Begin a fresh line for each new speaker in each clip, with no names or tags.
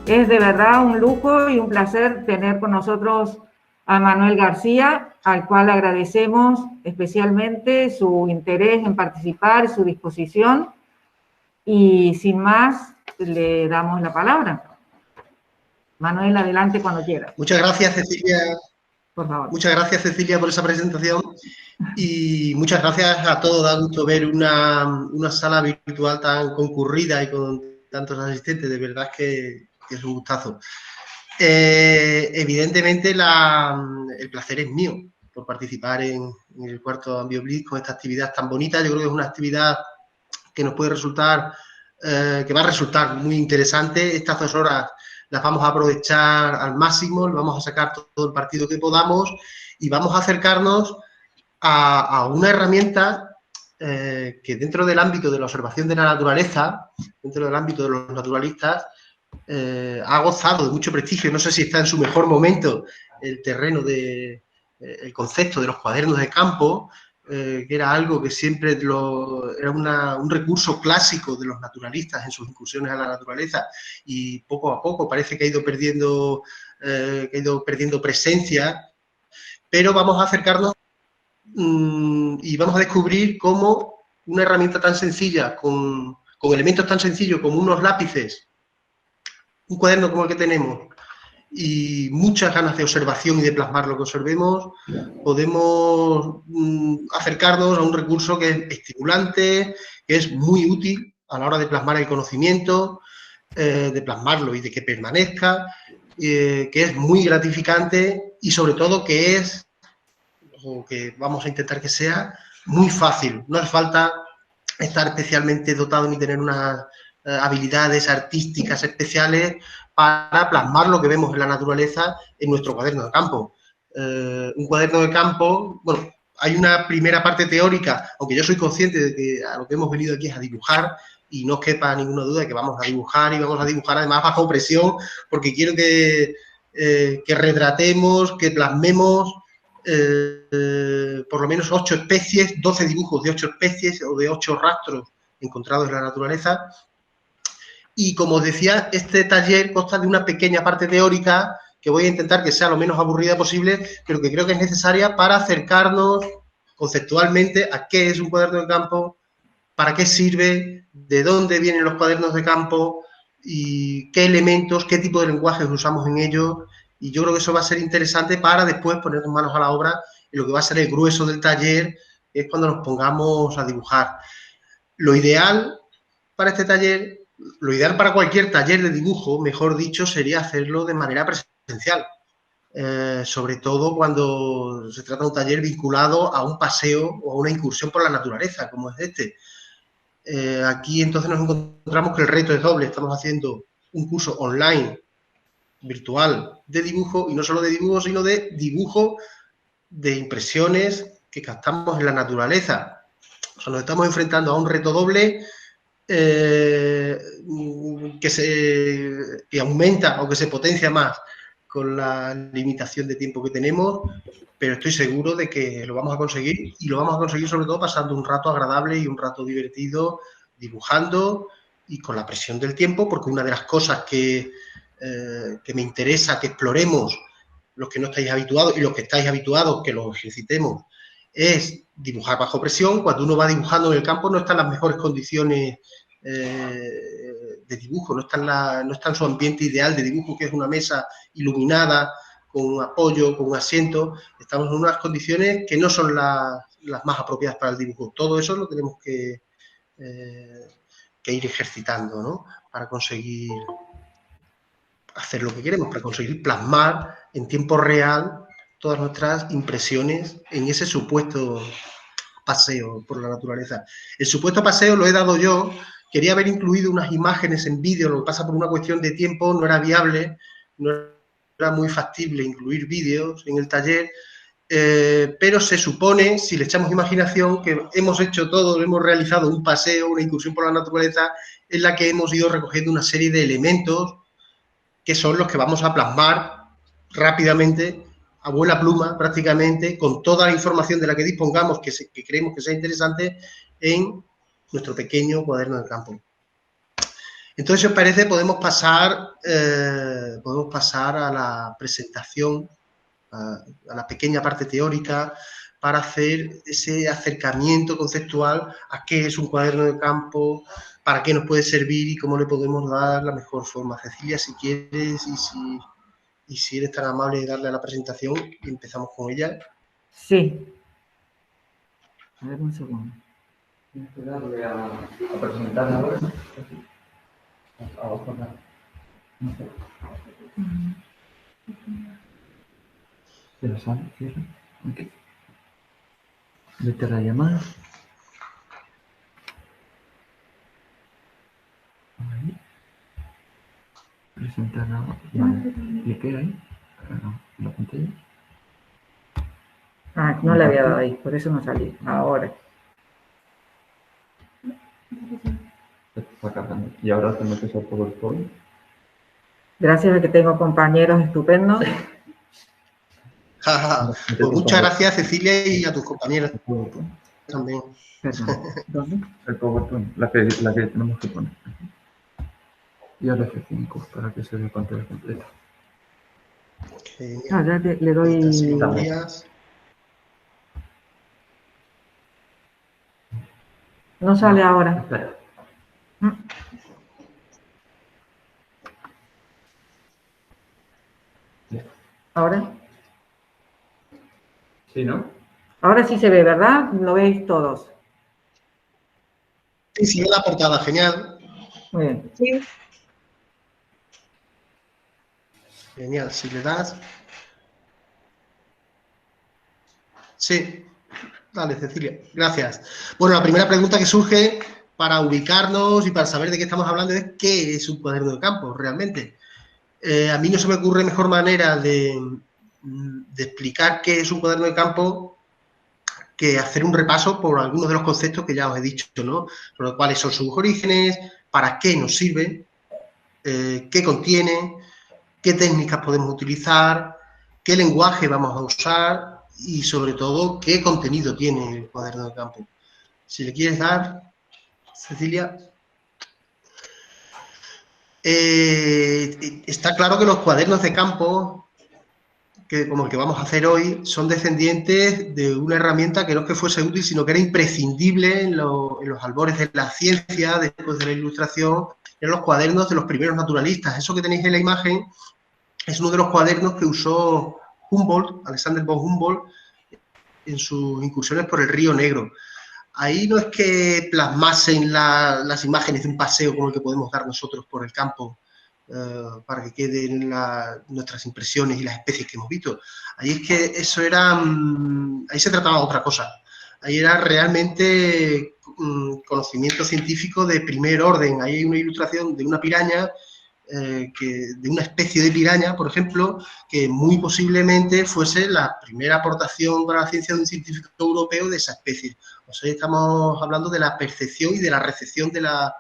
Es de verdad un lujo y un placer tener con nosotros a Manuel García, al cual agradecemos especialmente su interés en participar, su disposición, y sin más, le damos la palabra. Manuel, adelante cuando quiera.
Muchas gracias, Cecilia.
Por favor.
Muchas gracias, Cecilia, por esa presentación y muchas gracias a todos. Da gusto ver una sala virtual tan concurrida y con tantos asistentes. De verdad que es un gustazo. Evidentemente, el placer es mío por participar en el cuarto AmbioBlitz con esta actividad tan bonita. Yo creo que es una actividad que nos puede resultar, que va a resultar muy interesante. Estas 2 horas las vamos a aprovechar al máximo, vamos a sacar todo el partido que podamos y vamos a acercarnos a una herramienta que dentro del ámbito de la observación de la naturaleza, dentro del ámbito de los naturalistas, ha gozado de mucho prestigio. No sé si está en su mejor momento el terreno el concepto de los cuadernos de campo, que era algo que siempre era un recurso clásico de los naturalistas en sus incursiones a la naturaleza y poco a poco parece que ha ido perdiendo presencia, pero vamos a acercarnos y vamos a descubrir cómo una herramienta tan sencilla, con elementos tan sencillos como unos lápices, un cuaderno como el que tenemos y muchas ganas de observación y de plasmar lo que observemos, podemos acercarnos a un recurso que es estimulante, que es muy útil a la hora de plasmar el conocimiento, de plasmarlo y de que permanezca, que es muy gratificante y sobre todo que es, o que vamos a intentar que sea, muy fácil. No hace falta estar especialmente dotado ni tener unas habilidades artísticas especiales para plasmar lo que vemos en la naturaleza en nuestro cuaderno de campo. Un cuaderno de campo, bueno, hay una primera parte teórica, aunque yo soy consciente de que a lo que hemos venido aquí es a dibujar y no quepa ninguna duda de que vamos a dibujar y vamos a dibujar además bajo presión porque quiero que retratemos, que plasmemos por lo menos 8 especies, 12 dibujos de 8 especies o de 8 rastros encontrados en la naturaleza. Y como os decía, este taller consta de una pequeña parte teórica que voy a intentar que sea lo menos aburrida posible, pero que creo que es necesaria para acercarnos conceptualmente a qué es un cuaderno de campo, para qué sirve, de dónde vienen los cuadernos de campo y qué elementos, qué tipo de lenguajes usamos en ellos. Y yo creo que eso va a ser interesante para después ponernos manos a la obra en lo que va a ser el grueso del taller, que es cuando nos pongamos a dibujar. Lo ideal para este taller, lo ideal para cualquier taller de dibujo, mejor dicho, sería hacerlo de manera presencial. Sobre todo cuando se trata de un taller vinculado a un paseo o a una incursión por la naturaleza, como es este. Aquí entonces nos encontramos que el reto es doble. Estamos haciendo un curso online, virtual, de dibujo, y no solo de dibujo, sino de dibujo de impresiones que captamos en la naturaleza. O sea, nos estamos enfrentando a un reto doble que aumenta o que se potencia más con la limitación de tiempo que tenemos, pero estoy seguro de que lo vamos a conseguir y lo vamos a conseguir sobre todo pasando un rato agradable y un rato divertido dibujando y con la presión del tiempo, porque una de las cosas que me interesa que exploremos los que no estáis habituados y los que estáis habituados que lo ejercitemos es dibujar bajo presión. Cuando uno va dibujando en el campo no están las mejores condiciones de dibujo, no está en su ambiente ideal de dibujo, que es una mesa iluminada, con un apoyo, con un asiento. Estamos en unas condiciones que no son las más apropiadas para el dibujo. Todo eso lo tenemos que ir ejercitando, ¿no? Para conseguir hacer lo que queremos, para conseguir plasmar en tiempo real todas nuestras impresiones en ese supuesto paseo por la naturaleza. El supuesto paseo lo he dado yo. Quería haber incluido unas imágenes en vídeo, lo que pasa por una cuestión de tiempo, no era viable, no era muy factible incluir vídeos en el taller, pero se supone, si le echamos imaginación, que hemos hecho todo, hemos realizado un paseo, una incursión por la naturaleza, en la que hemos ido recogiendo una serie de elementos que son los que vamos a plasmar rápidamente, a vuela pluma prácticamente, con toda la información de la que dispongamos, que creemos que sea interesante, en nuestro pequeño cuaderno de campo. Entonces, si os parece, podemos pasar a la presentación, a la pequeña parte teórica, para hacer ese acercamiento conceptual a qué es un cuaderno de campo, para qué nos puede servir y cómo le podemos dar la mejor forma. Cecilia, si quieres y si eres tan amable de darle a la presentación y empezamos con ella.
Sí. A ver, un segundo.
Tienes que darle a presentar ahora. Abajo nada. No sé. Cierra, sale, cierra. Ok. Vete a la llamada. Ahí. Presentar ahora. Vale. Clique ahí. En la pantalla.
Ah, no le había dado ahí, por eso no salí. Ahora.
Está cargando. Y ahora te metes al PowerPoint.
Gracias a que tengo compañeros estupendos.
Pues muchas gracias, Cecilia, y a tus compañeros
El PowerPoint.
también.
Perdón. ¿Dónde?
El PowerPoint, la que tenemos que poner. Y ahora F5 para que se vea pantalla completa.
Genial.
Ah, ya le doy.
Gracias.
No sale ahora.
Espera.
¿Ahora?
¿Sí, no?
Ahora sí se ve, ¿verdad? Lo veis todos.
Sí, sí, la portada, genial.
Muy bien.
Sí. Genial, si le das. Sí, dale, Cecilia, gracias. Bueno, la primera pregunta que surge para ubicarnos y para saber de qué estamos hablando es ¿qué es un cuaderno de campo realmente? A mí no se me ocurre mejor manera de explicar qué es un cuaderno de campo que hacer un repaso por algunos de los conceptos que ya os he dicho, ¿no? Sobre cuáles son sus orígenes, para qué nos sirve, qué contiene, qué técnicas podemos utilizar, qué lenguaje vamos a usar y, sobre todo, qué contenido tiene el cuaderno de campo. Si le quieres dar, Cecilia. Está claro que los cuadernos de campo, como el que vamos a hacer hoy, son descendientes de una herramienta que no es que fuese útil, sino que era imprescindible en los albores de la ciencia, después de la Ilustración, en los cuadernos de los primeros naturalistas. Eso que tenéis en la imagen es uno de los cuadernos que usó Humboldt, Alexander von Humboldt, en sus incursiones por el Río Negro. Ahí no es que plasmasen las imágenes de un paseo como el que podemos dar nosotros por el campo, para que queden nuestras impresiones y las especies que hemos visto. Ahí es que eso era, ahí se trataba de otra cosa. Ahí era realmente conocimiento científico de primer orden. Ahí hay una ilustración de una piraña, de una especie de piraña, por ejemplo, que muy posiblemente fuese la primera aportación para la ciencia de un científico europeo de esa especie. O sea, estamos hablando de la percepción y de la recepción de la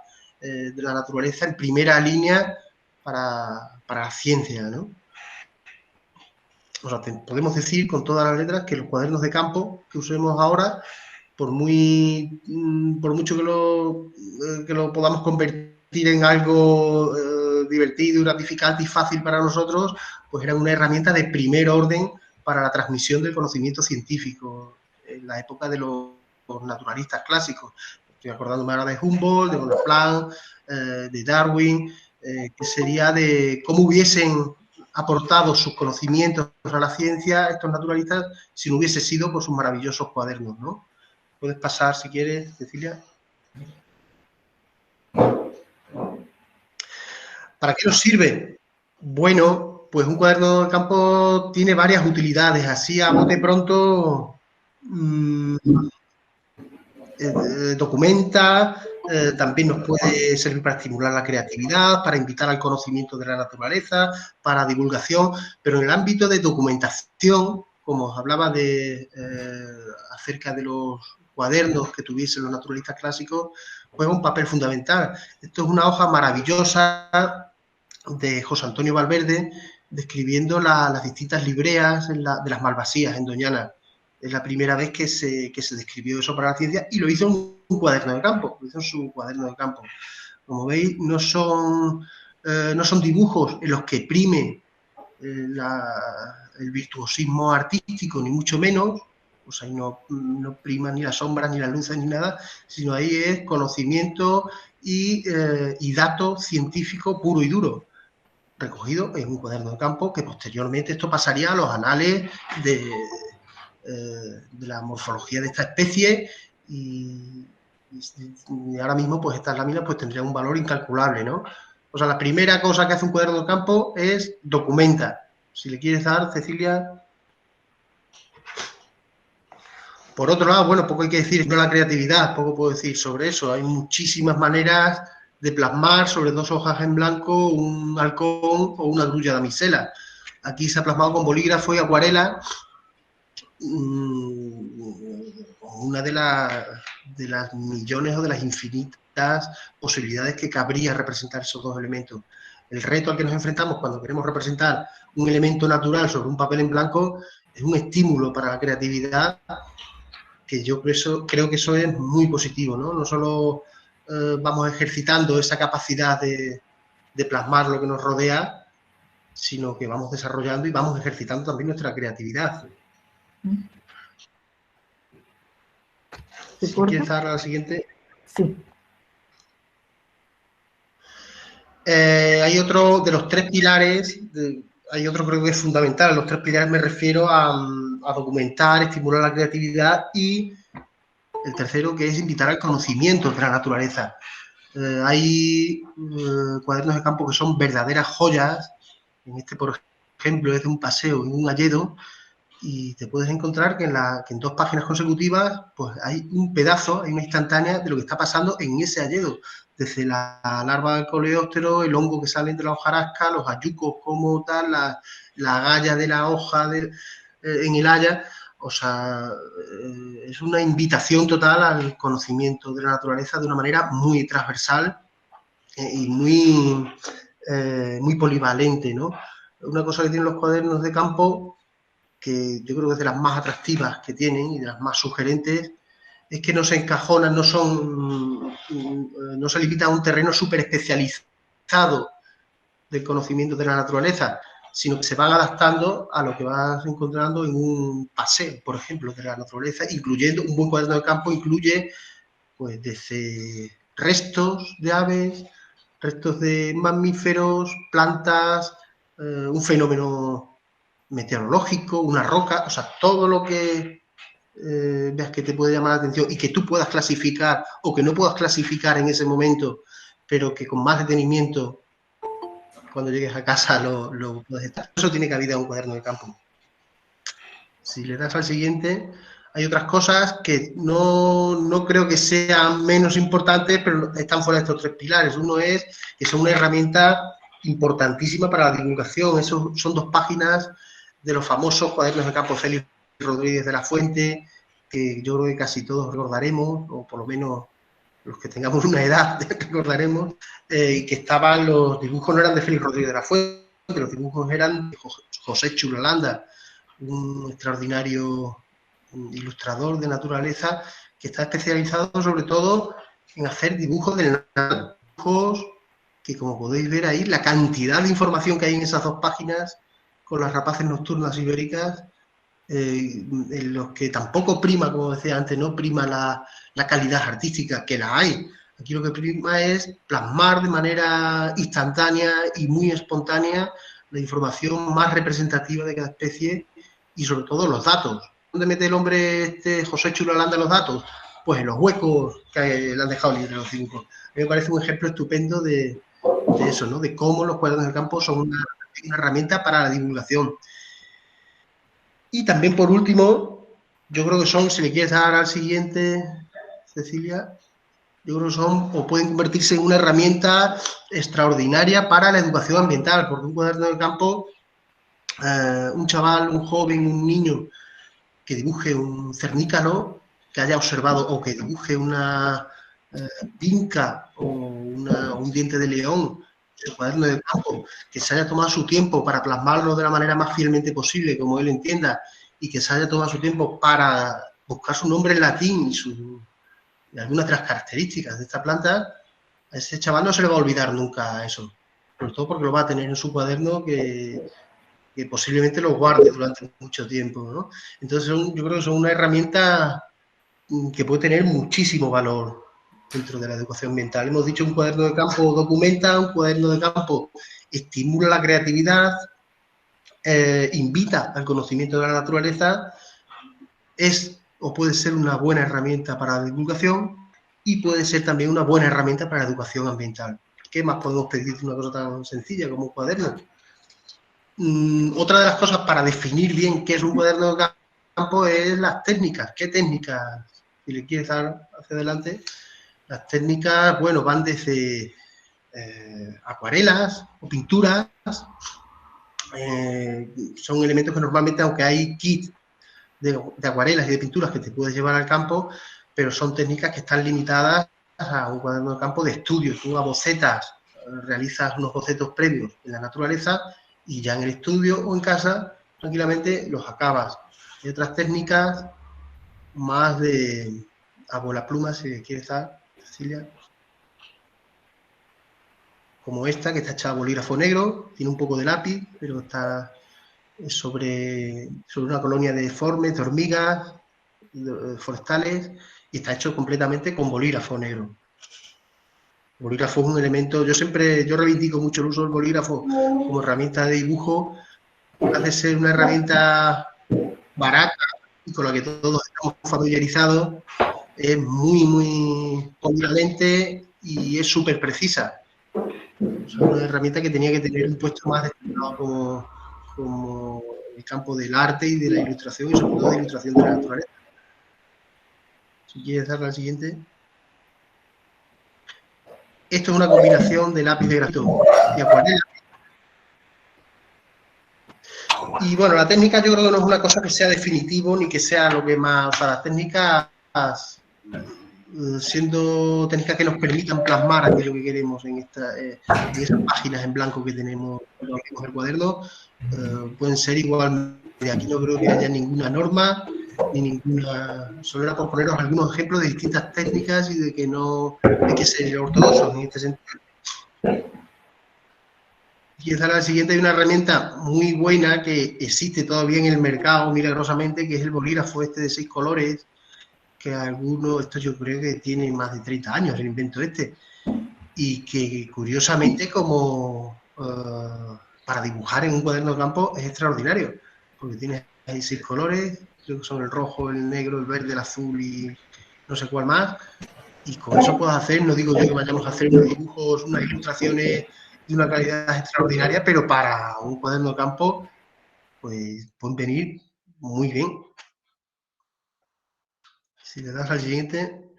naturaleza en primera línea para la ciencia, ¿no? O sea, podemos decir con todas las letras que los cuadernos de campo que usemos ahora, por mucho que lo podamos convertir en algo divertido, gratificante y fácil para nosotros, pues era una herramienta de primer orden para la transmisión del conocimiento científico en la época de los naturalistas clásicos. Estoy acordándome ahora de Humboldt, de Bonaparte, de Darwin, que sería de cómo hubiesen aportado sus conocimientos a la ciencia estos naturalistas si no hubiese sido por sus maravillosos cuadernos, ¿no? Puedes pasar, si quieres, Cecilia. ¿Para qué nos sirve? Bueno, pues un cuaderno de campo tiene varias utilidades. Así, a bote pronto, documenta, también nos puede servir para estimular la creatividad, para invitar al conocimiento de la naturaleza, para divulgación, pero en el ámbito de documentación, como os hablaba acerca de los cuadernos que tuviesen los naturalistas clásicos, juega un papel fundamental. Esto es una hoja maravillosa de José Antonio Valverde, describiendo las distintas libreas de las Malvasías en Doñana. Es la primera vez que se describió eso para la ciencia y lo hizo en un cuaderno de campo, lo hizo en su cuaderno de campo. Como veis, no son dibujos en los que prime el virtuosismo artístico, ni mucho menos. Pues ahí no prima ni las sombras, ni las luces, ni nada, sino ahí es conocimiento y dato científico puro y duro, recogido en un cuaderno de campo, que posteriormente esto pasaría a los anales de la morfología de esta especie y ahora mismo pues estas láminas pues tendrían un valor incalculable, ¿no? O sea, la primera cosa que hace un cuaderno de campo es documenta. Si le quieres dar, Cecilia. Por otro lado, bueno, poco hay que decir sobre la creatividad, poco puedo decir sobre eso. Hay muchísimas maneras de plasmar sobre 2 hojas en blanco un halcón o una grulla damisela. Aquí se ha plasmado con bolígrafo y acuarela una de las millones o de las infinitas posibilidades que cabría representar esos 2 elementos. El reto al que nos enfrentamos cuando queremos representar un elemento natural sobre un papel en blanco es un estímulo para la creatividad, que yo creo que eso es muy positivo, ¿no? No solo vamos ejercitando esa capacidad de plasmar lo que nos rodea, sino que vamos desarrollando y vamos ejercitando también nuestra creatividad. Si quieres dar a la siguiente.
Sí.
Hay otro de los 3 pilares, hay otro creo que es fundamental. Los 3 pilares me refiero a documentar, estimular la creatividad, y el tercero, que es invitar al conocimiento de la naturaleza. Hay cuadernos de campo que son verdaderas joyas. En este, por ejemplo, es de un paseo en un hayedo, y te puedes encontrar que en 2 páginas consecutivas pues hay un pedazo, hay una instantánea de lo que está pasando en ese hayedo, desde la larva del coleóptero, el hongo que sale entre la hojarasca, los hayucos como tal, la galla de la hoja en el haya. O sea, es una invitación total al conocimiento de la naturaleza de una manera muy transversal y muy polivalente, ¿no? Una cosa que tienen los cuadernos de campo, que yo creo que es de las más atractivas que tienen y de las más sugerentes, es que no se encajonan, no se limitan a un terreno súper especializado del conocimiento de la naturaleza, sino que se van adaptando a lo que vas encontrando en un paseo, por ejemplo, de la naturaleza, incluyendo un buen cuaderno de campo, incluye pues desde restos de aves, restos de mamíferos, plantas, un fenómeno meteorológico, una roca, o sea, todo lo que veas que te puede llamar la atención y que tú puedas clasificar o que no puedas clasificar en ese momento, pero que con más detenimiento cuando llegues a casa lo puedes estar. Eso tiene cabida en un cuaderno de campo. Si le das al siguiente, hay otras cosas que no creo que sean menos importantes, pero están fuera de estos 3 pilares. Uno es que son una herramienta importantísima para la divulgación. Eso son 2 páginas de los famosos cuadernos de campo Félix Rodríguez de la Fuente, que yo creo que casi todos recordaremos, o por lo menos los que tengamos una edad recordaremos, que estaban, los dibujos no eran de Félix Rodríguez de la Fuente, los dibujos eran de José Chulolanda, un extraordinario ilustrador de naturaleza que está especializado sobre todo en hacer dibujos de dibujos que, como podéis ver ahí, la cantidad de información que hay en esas 2 páginas con las rapaces nocturnas ibéricas, en los que tampoco prima, como decía antes, no prima la calidad artística, que la hay. Aquí lo que prima es plasmar de manera instantánea y muy espontánea la información más representativa de cada especie y sobre todo los datos. ¿Dónde mete el hombre José Chulolanda los datos? Pues en los huecos que le han dejado libres los dibujos. A mí me parece un ejemplo estupendo de eso, ¿no? De cómo los cuadernos de campo son una herramienta para la divulgación. Y también, por último, yo creo que son, si le quieres dar al siguiente, Cecilia, yo creo que son o pueden convertirse en una herramienta extraordinaria para la educación ambiental, porque un cuaderno de campo, un chaval, un joven, un niño que dibuje un cernícalo, que haya observado, o que dibuje una vinca o un diente de león, el cuaderno de campo, que se haya tomado su tiempo para plasmarlo de la manera más fielmente posible, como él entienda, y que se haya tomado su tiempo para buscar su nombre en latín y algunas de las características de esta planta, ese chaval no se le va a olvidar nunca eso, sobre todo porque lo va a tener en su cuaderno que posiblemente lo guarde durante mucho tiempo, ¿no? Entonces yo creo que son una herramienta que puede tener muchísimo valor dentro de la educación ambiental. Hemos dicho un cuaderno de campo documenta, un cuaderno de campo estimula la creatividad, invita al conocimiento de la naturaleza, es o puede ser una buena herramienta para la divulgación y puede ser también una buena herramienta para la educación ambiental. ¿Qué más podemos pedir de una cosa tan sencilla como un cuaderno? Otra de las cosas para definir bien qué es un cuaderno de campo es las técnicas. ¿Qué técnicas? Si le quieres dar hacia adelante, las técnicas, bueno, van desde acuarelas o pinturas. Son elementos que normalmente, aunque hay kit de acuarelas y de pinturas que te puedes llevar al campo, pero son técnicas que están limitadas a un cuaderno de campo de estudio. Tú bocetas, realizas unos bocetos previos en la naturaleza y ya en el estudio o en casa tranquilamente los acabas. Hay otras técnicas más de abuela pluma, si quieres dar, Cecilia, como esta, que está hecha a bolígrafo negro, tiene un poco de lápiz, pero está sobre una colonia de formes, de hormigas forestales, y está hecho completamente con bolígrafo negro. El bolígrafo es un elemento, yo reivindico mucho el uso del bolígrafo como herramienta de dibujo, hace ser una herramienta barata y con la que todos estamos familiarizados, es muy polivalente y es súper precisa. O sea, una herramienta que tenía que tener un puesto más destacado como el campo del arte y de la ilustración, y sobre todo de la ilustración de la naturaleza. Si quieres darle al siguiente. Esto es una combinación de lápiz de grafito y acuarela. Y bueno, la técnica yo creo que no es una cosa que sea definitivo ni que sea lo que más... O sea, las técnicas, siendo técnicas que nos permitan plasmar aquello que queremos en esas páginas en blanco que tenemos cuando abrimos el cuaderno, pueden ser igual. Aquí no creo que haya ninguna norma ni ninguna... Solo era por poneros algunos ejemplos de distintas técnicas y de que no hay que ser ortodoxos en este sentido. Y esa es la siguiente. Hay una herramienta muy buena que existe todavía en el mercado milagrosamente, que es el bolígrafo este de 6 colores, que esto yo creo que tiene más de 30 años el invento este, y que curiosamente como para dibujar en un cuaderno de campo es extraordinario, porque tiene ahí 6 colores, creo que son el rojo, el negro, el verde, el azul y no sé cuál más, y con eso puedes hacer, no digo yo que vayamos a hacer unos dibujos, unas ilustraciones de una calidad extraordinaria, pero para un cuaderno de campo pues pueden venir muy bien. Si le das al siguiente.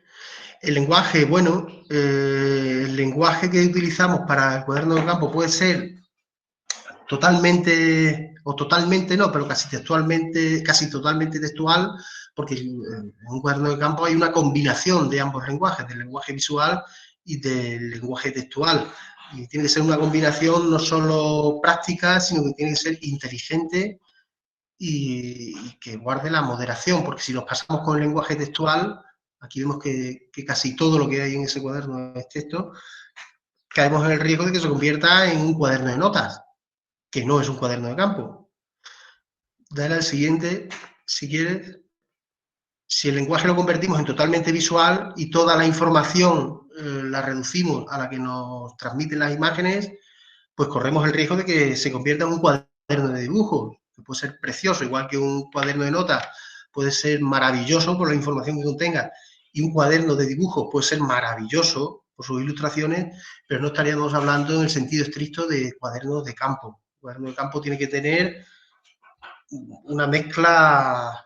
El lenguaje, bueno, el lenguaje que utilizamos para el cuaderno de campo puede ser totalmente, o totalmente no, pero casi totalmente textual, porque en un cuaderno de campo hay una combinación de ambos lenguajes, del lenguaje visual y del lenguaje textual. Y tiene que ser una combinación no solo práctica, sino que tiene que ser inteligente y que guarde la moderación, porque si nos pasamos con el lenguaje textual, aquí vemos que casi todo lo que hay en ese cuaderno es texto, caemos en el riesgo de que se convierta en un cuaderno de notas, que no es un cuaderno de campo. Dale al siguiente, si quieres. Si el lenguaje lo convertimos en totalmente visual y toda la información la reducimos a la que nos transmiten las imágenes, pues corremos el riesgo de que se convierta en un cuaderno de dibujo, que puede ser precioso, igual que un cuaderno de notas puede ser maravilloso por la información que contenga, y un cuaderno de dibujo puede ser maravilloso por sus ilustraciones, pero no estaríamos hablando en el sentido estricto de cuadernos de campo. El cuaderno de campo tiene que tener una mezcla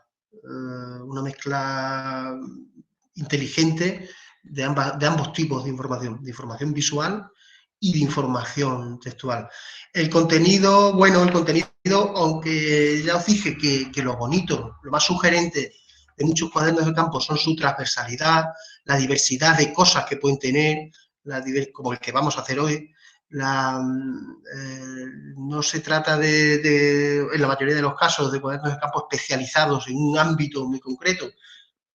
inteligente de ambos tipos de información visual y de información textual. El contenido, bueno, aunque ya os dije que lo bonito, lo más sugerente de muchos cuadernos de campo son su transversalidad, la diversidad de cosas que pueden tener, como el que vamos a hacer hoy. No se trata en la mayoría de los casos, de cuadernos de campo especializados en un ámbito muy concreto,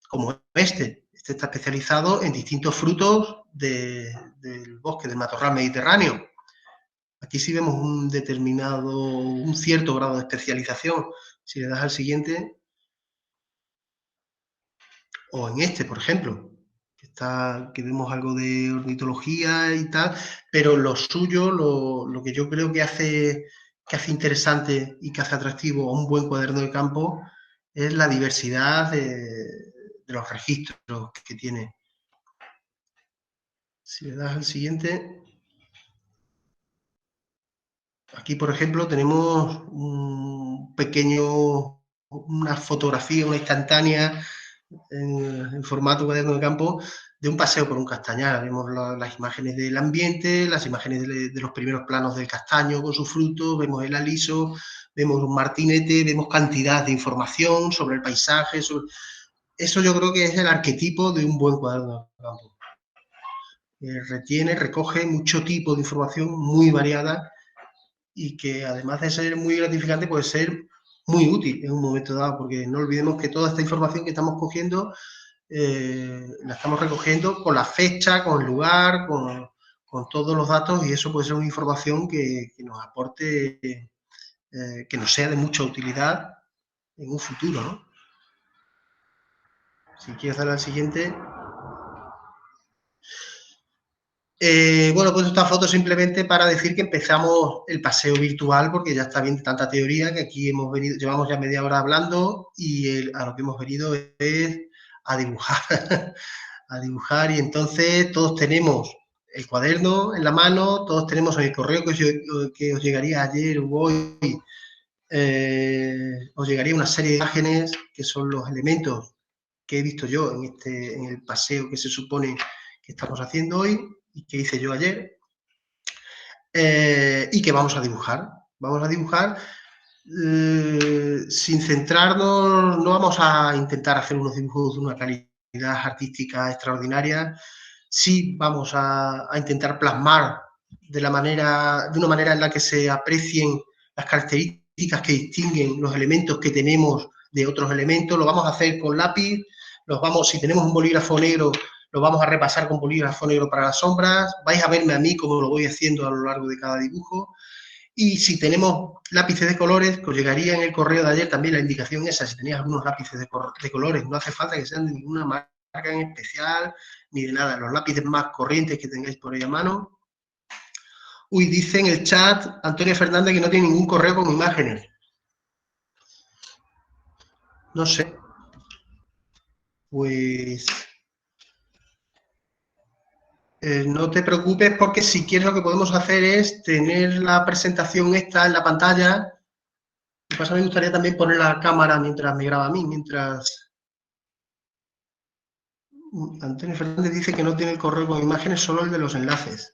como este. Este está especializado en distintos frutos del bosque, del matorral mediterráneo. Aquí sí vemos un cierto grado de especialización. Si le das al siguiente, o en este, por ejemplo, que vemos algo de ornitología y tal, pero lo suyo, lo que yo creo que hace interesante y que hace atractivo a un buen cuaderno de campo es la diversidad de los registros que tiene. Si le das al siguiente, aquí, por ejemplo, tenemos una fotografía, una instantánea en formato cuaderno de campo de un paseo por un castañar. Vemos las imágenes del ambiente, las imágenes de los primeros planos del castaño con sus frutos, vemos el aliso, vemos un martinete, vemos cantidad de información sobre el paisaje. Eso yo creo que es el arquetipo de un buen cuaderno de campo. Recoge mucho tipo de información muy variada y que además de ser muy gratificante puede ser muy útil en un momento dado, porque no olvidemos que toda esta información que estamos cogiendo la estamos recogiendo con la fecha, con el lugar, con todos los datos, y eso puede ser una información que nos aporte, que nos sea de mucha utilidad en un futuro, ¿no? Si quieres dar al siguiente. Bueno, pues esta foto simplemente para decir que empezamos el paseo virtual, porque ya está bien tanta teoría que aquí llevamos ya media hora hablando y a lo que hemos venido es a dibujar, a dibujar, y entonces todos tenemos el cuaderno en la mano, todos tenemos en el correo que os llegaría ayer o hoy, os llegaría una serie de imágenes que son los elementos que he visto yo en el paseo que se supone que estamos haciendo hoy y que hice yo ayer, y que vamos a dibujar. Vamos a dibujar sin centrarnos, no vamos a intentar hacer unos dibujos de una calidad artística extraordinaria, sí vamos a intentar plasmar de una manera en la que se aprecien las características que distinguen los elementos que tenemos de otros elementos. Lo vamos a hacer con lápiz, si tenemos un bolígrafo negro, lo vamos a repasar con bolígrafo negro para las sombras, vais a verme a mí cómo lo voy haciendo a lo largo de cada dibujo. Y si tenemos lápices de colores, que os llegaría en el correo de ayer también la indicación esa, si tenéis algunos lápices de colores, no hace falta que sean de ninguna marca en especial, ni de nada, los lápices más corrientes que tengáis por ahí a mano. Uy, dice en el chat Antonio Fernández que no tiene ningún correo con imágenes. No sé. Pues no te preocupes, porque si quieres lo que podemos hacer es tener la presentación esta en la pantalla. Lo que pasa, me gustaría también poner la cámara mientras me graba a mí, Antonio Fernández dice que no tiene el correo con imágenes, solo el de los enlaces.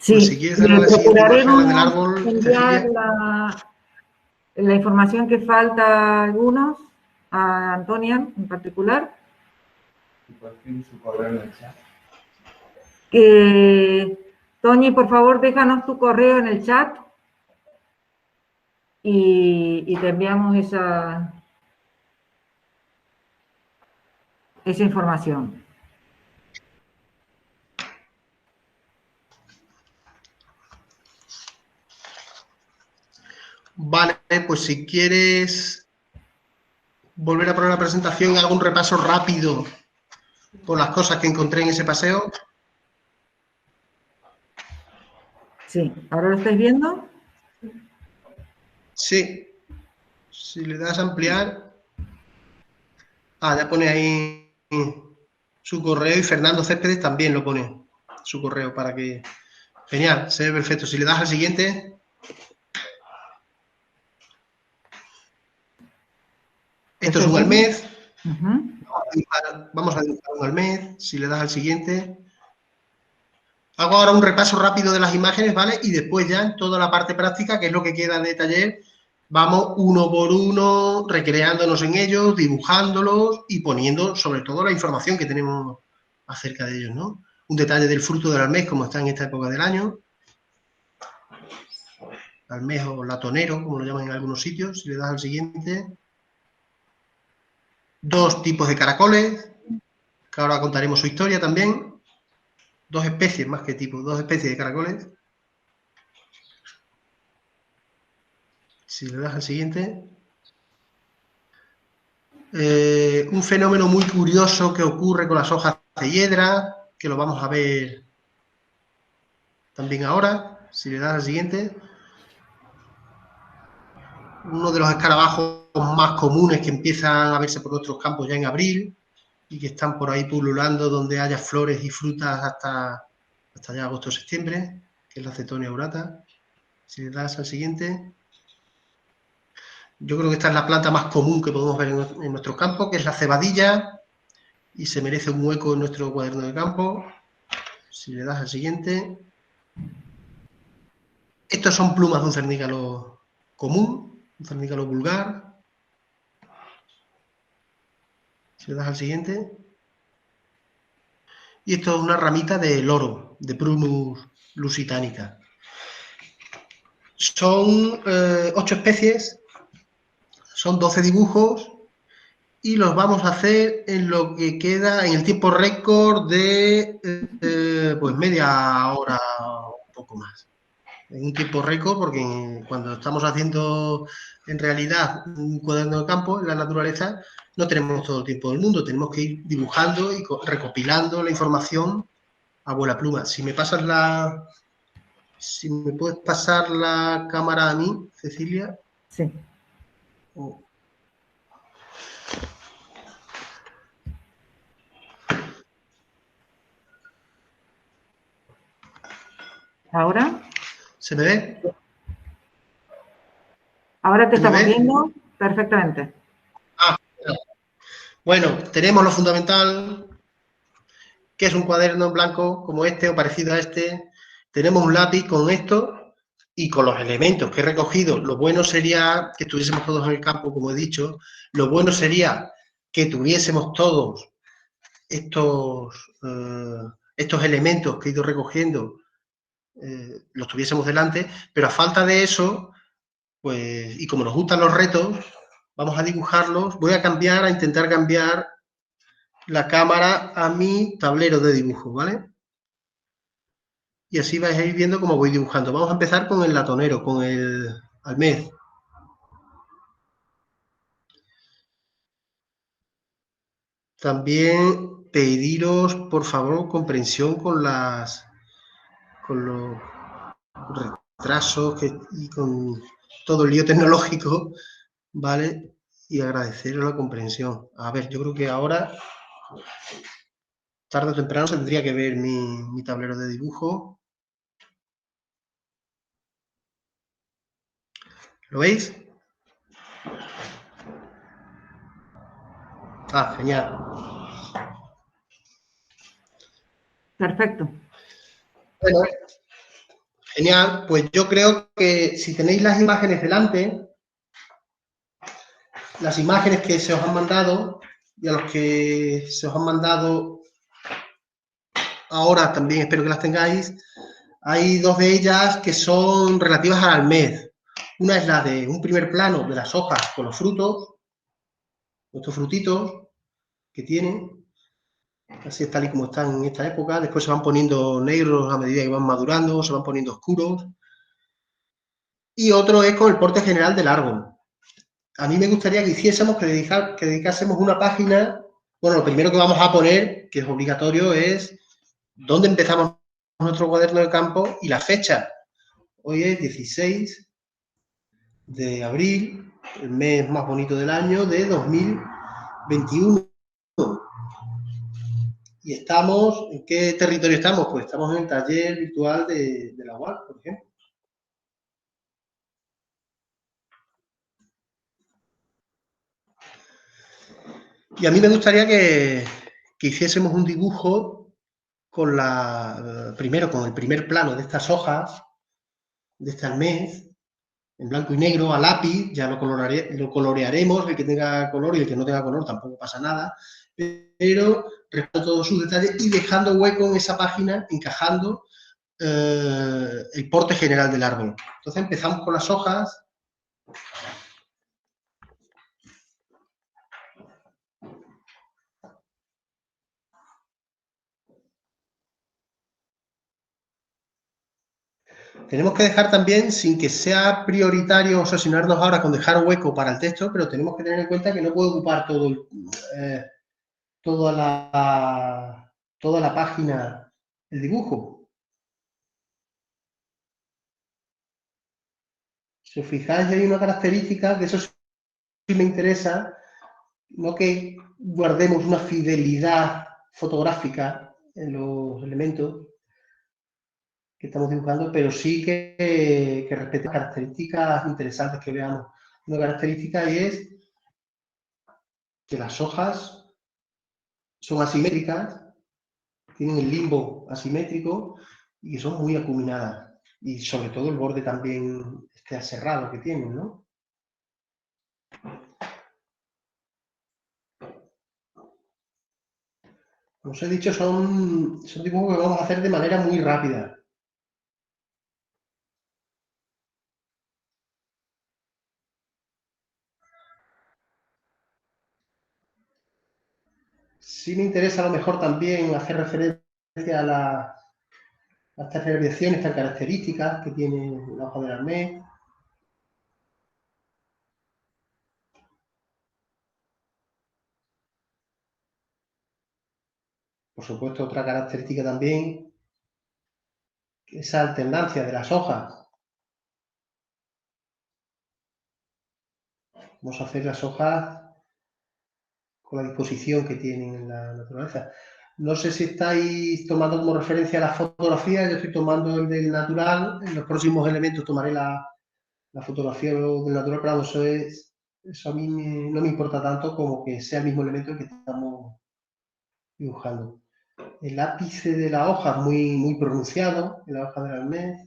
Sí,
pues si quieres darle la siguiente imagen del árbol,
enviar la información que falta a algunos, a Antonia en particular.
Compartir su correo en el chat.
Toñi, por favor, déjanos tu correo en el chat y te enviamos esa información.
Vale, pues si quieres volver a poner la presentación, hago un repaso rápido por las cosas que encontré en ese paseo.
Sí, ¿ahora lo estáis viendo?
Sí. Si le das a ampliar. Ya pone ahí su correo, y Fernando Céspedes también lo pone, su correo, para que... Genial, se ve perfecto. Si le das al siguiente... Esto es un almez. Vamos a dibujar un almez. Si le das al siguiente. Hago ahora un repaso rápido de las imágenes, ¿vale? Y después ya en toda la parte práctica, que es lo que queda de taller, vamos uno por uno recreándonos en ellos, dibujándolos y poniendo sobre todo la información que tenemos acerca de ellos, ¿no? Un detalle del fruto del almez, como está en esta época del año. Almez o latonero, como lo llaman en algunos sitios. Si le das al siguiente. Dos tipos de caracoles, que ahora contaremos su historia también. Dos especies, más que tipos, dos especies de caracoles. Si le das al siguiente. Un fenómeno muy curioso que ocurre con las hojas de hiedra, que lo vamos a ver también ahora. Si le das al siguiente. Uno de los escarabajos más comunes que empiezan a verse por nuestros campos ya en abril y que están por ahí pululando donde haya flores y frutas hasta ya agosto o septiembre, que es la Cetonia aurata. Si le das al siguiente. Yo creo que esta es la planta más común que podemos ver en nuestros campos, que es la cebadilla, y se merece un hueco en nuestro cuaderno de campo. Si le das al siguiente. Estos son plumas de un cernícalo común, un cernícalo vulgar. Si le das al siguiente. Y esto es una ramita de loro, de Prunus lusitanica. Son 8 especies, son 12 dibujos y los vamos a hacer en lo que queda en el tiempo récord de pues media hora o un poco más. En un tiempo récord, porque cuando estamos haciendo en realidad un cuaderno de campo en la naturaleza, no tenemos todo el tiempo del mundo, tenemos que ir dibujando y recopilando la información a vuela pluma. Si me puedes pasar la cámara a mí, Cecilia.
Sí. ¿Ahora?
¿Se me ve?
Ahora te estamos viendo perfectamente.
Bueno, tenemos lo fundamental, que es un cuaderno en blanco como este o parecido a este. Tenemos un lápiz con esto y con los elementos que he recogido. Lo bueno sería que estuviésemos todos en el campo, como he dicho. Lo bueno sería que tuviésemos todos estos elementos que he ido recogiendo, los tuviésemos delante, pero a falta de eso, pues, y como nos gustan los retos, vamos a dibujarlos. Voy a intentar cambiar la cámara a mi tablero de dibujo, ¿vale? Y así vais a ir viendo cómo voy dibujando. Vamos a empezar con el latonero, con el almez. También pediros, por favor, comprensión con los retrasos y con todo el lío tecnológico, ¿vale? Y agradeceros la comprensión. A ver, yo creo que ahora, tarde o temprano, se tendría que ver mi tablero de dibujo. ¿Lo veis? Ah, genial.
Perfecto.
Bueno, genial. Pues yo creo que si tenéis las imágenes delante, las imágenes que se os han mandado y a los que se os han mandado ahora también espero que las tengáis. Hay dos de ellas que son relativas al almez. Una es la de un primer plano de las hojas con los frutos, estos frutitos que tienen, así es tal y como están en esta época. Después se van poniendo negros a medida que van madurando, se van poniendo oscuros. Y otro es con el porte general del árbol. A mí me gustaría que hiciésemos, que dedicásemos una página. Bueno, lo primero que vamos a poner, que es obligatorio, es dónde empezamos nuestro cuaderno de campo y la fecha. Hoy es 16 de abril, el mes más bonito del año de 2021. ¿Y estamos, en qué territorio estamos? Pues estamos en el taller virtual de la UAC, por ejemplo. Y a mí me gustaría que hiciésemos un dibujo con primero con el primer plano de estas hojas, de este almez, en blanco y negro, a lápiz, ya lo colorearemos, el que tenga color y el que no tenga color tampoco pasa nada, pero respetando todos sus detalles y dejando hueco en esa página, encajando el porte general del árbol. Entonces empezamos con las hojas. Tenemos que dejar también, sin que sea prioritario obsesionarnos ahora con dejar hueco para el texto, pero tenemos que tener en cuenta que no puede ocupar toda la página el dibujo. Si os fijáis, hay una característica, que eso sí me interesa, no que guardemos una fidelidad fotográfica en los elementos que estamos dibujando, pero sí que respete características interesantes que veamos. Una característica es que las hojas son asimétricas, tienen el limbo asimétrico y son muy acuminadas. Y sobre todo el borde también aserrado que tienen, ¿no? Como os he dicho, son dibujos que vamos a hacer de manera muy rápida. Sí me interesa a lo mejor también hacer referencia a estas nerviaciones tan características que tiene la hoja del arnés. Por supuesto, otra característica también, esa alternancia de las hojas. Vamos a hacer las hojas con la disposición que tienen en la naturaleza. No sé si estáis tomando como referencia la fotografía, yo estoy tomando el del natural, en los próximos elementos tomaré la fotografía del natural, pero eso a mí no me importa tanto como que sea el mismo elemento el que estamos dibujando. El ápice de la hoja es muy pronunciado, en la hoja del arnés.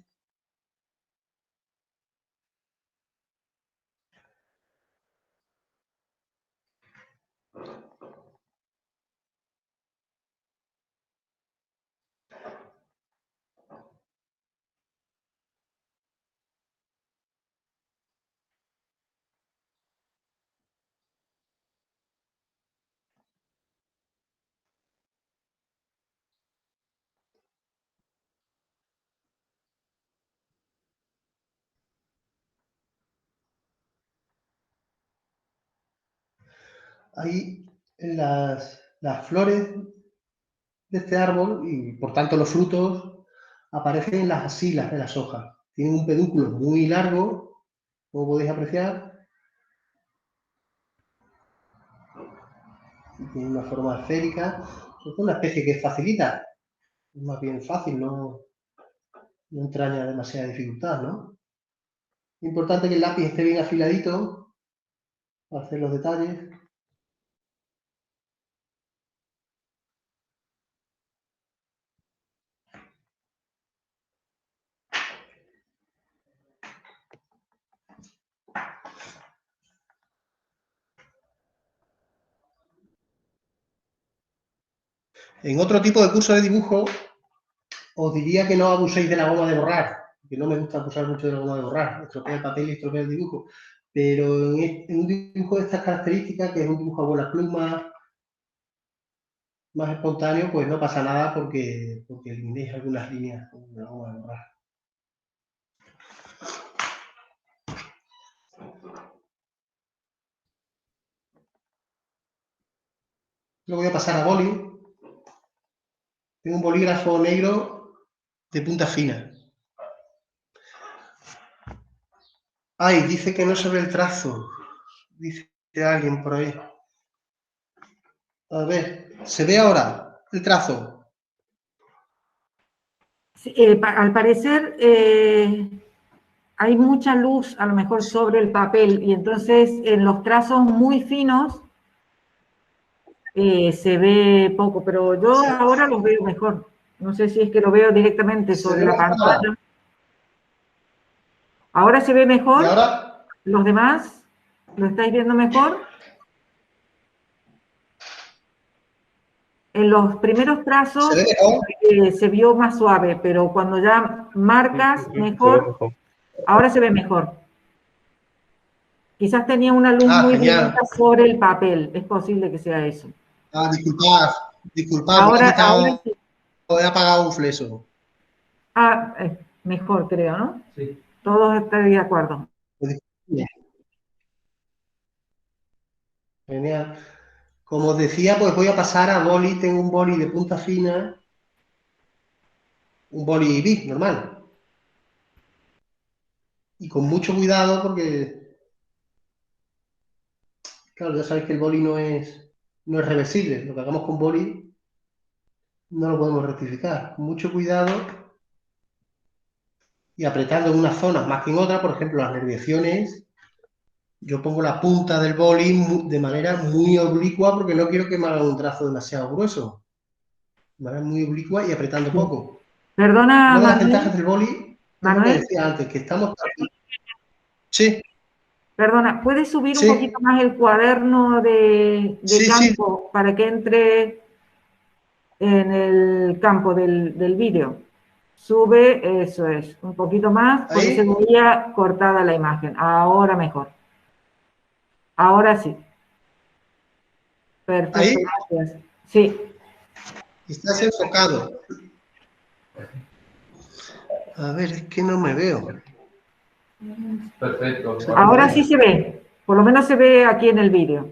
Ahí las flores de este árbol y por tanto los frutos aparecen en las axilas de las hojas. Tienen un pedúnculo muy largo, como podéis apreciar, y tiene una forma esférica. Es una especie que facilita, es más bien fácil, no entraña demasiada dificultad, ¿no? Es importante que el lápiz esté bien afiladito para hacer los detalles. En otro tipo de curso de dibujo, os diría que no abuséis de la goma de borrar, que no me gusta abusar mucho de la goma de borrar, estropea el papel y estropea el dibujo. Pero en un dibujo de estas características, que es un dibujo a buenas plumas, más espontáneo, pues no pasa nada porque eliminéis algunas líneas con la goma de borrar. Lo voy a pasar a boli. Tengo un bolígrafo negro de punta fina. Ay, dice que no se ve el trazo. Dice alguien por ahí. A ver, ¿se ve ahora el trazo?
Sí, al parecer hay mucha luz a lo mejor sobre el papel y entonces en los trazos muy finos se ve poco, pero yo ahora los veo mejor. No sé si es que lo veo directamente sobre la pantalla. ¿Ahora se ve
¿Y
mejor?
ahora?
¿Los demás? ¿Lo estáis viendo mejor? En los primeros
¿Se
trazos
ve mejor?
se vio más suave, pero cuando ya marcas
Sí, se ve
mejor,
mejor.
ahora se ve mejor. Quizás tenía una luz
Ah,
muy
genial.
directa sobre el papel, es posible que sea eso.
Ah, disculpad, disculpad, porque he
Ahora
quitado,
sí.
he apagado un fleso.
Ah, mejor creo, ¿no?
Sí.
Todos están de acuerdo.
Genial. Como os decía, pues voy a pasar a boli. Tengo un boli de punta fina, un boli Bic normal. Y con mucho cuidado porque, claro, ya sabéis que el boli no es reversible. Lo que hagamos con boli no lo podemos rectificar. Con mucho cuidado y apretando en unas zonas más que en otras, por ejemplo, las nerviaciones, yo pongo la punta del boli de manera muy oblicua porque no quiero que me haga un trazo demasiado grueso. De manera muy oblicua y apretando
Sí.
poco.
Perdona,
Una de las ventajas
Manuel.
del boli es lo que
Manuel,
decía antes, que estamos... Sí,
perdona, ¿puedes subir un poquito
sí,
más el cuaderno de
sí, sí.
campo para que entre en el campo del vídeo? Sube, eso es, un poquito más, porque se
Ahí,
veía cortada la imagen. Ahora mejor. Ahora sí. Perfecto,
ahí.
gracias. Sí,
Estás enfocado. A ver, es que no me veo.
Perfecto. Ahora
ahora sí
Pantalla.
se ve. Por lo menos se ve aquí en el vídeo.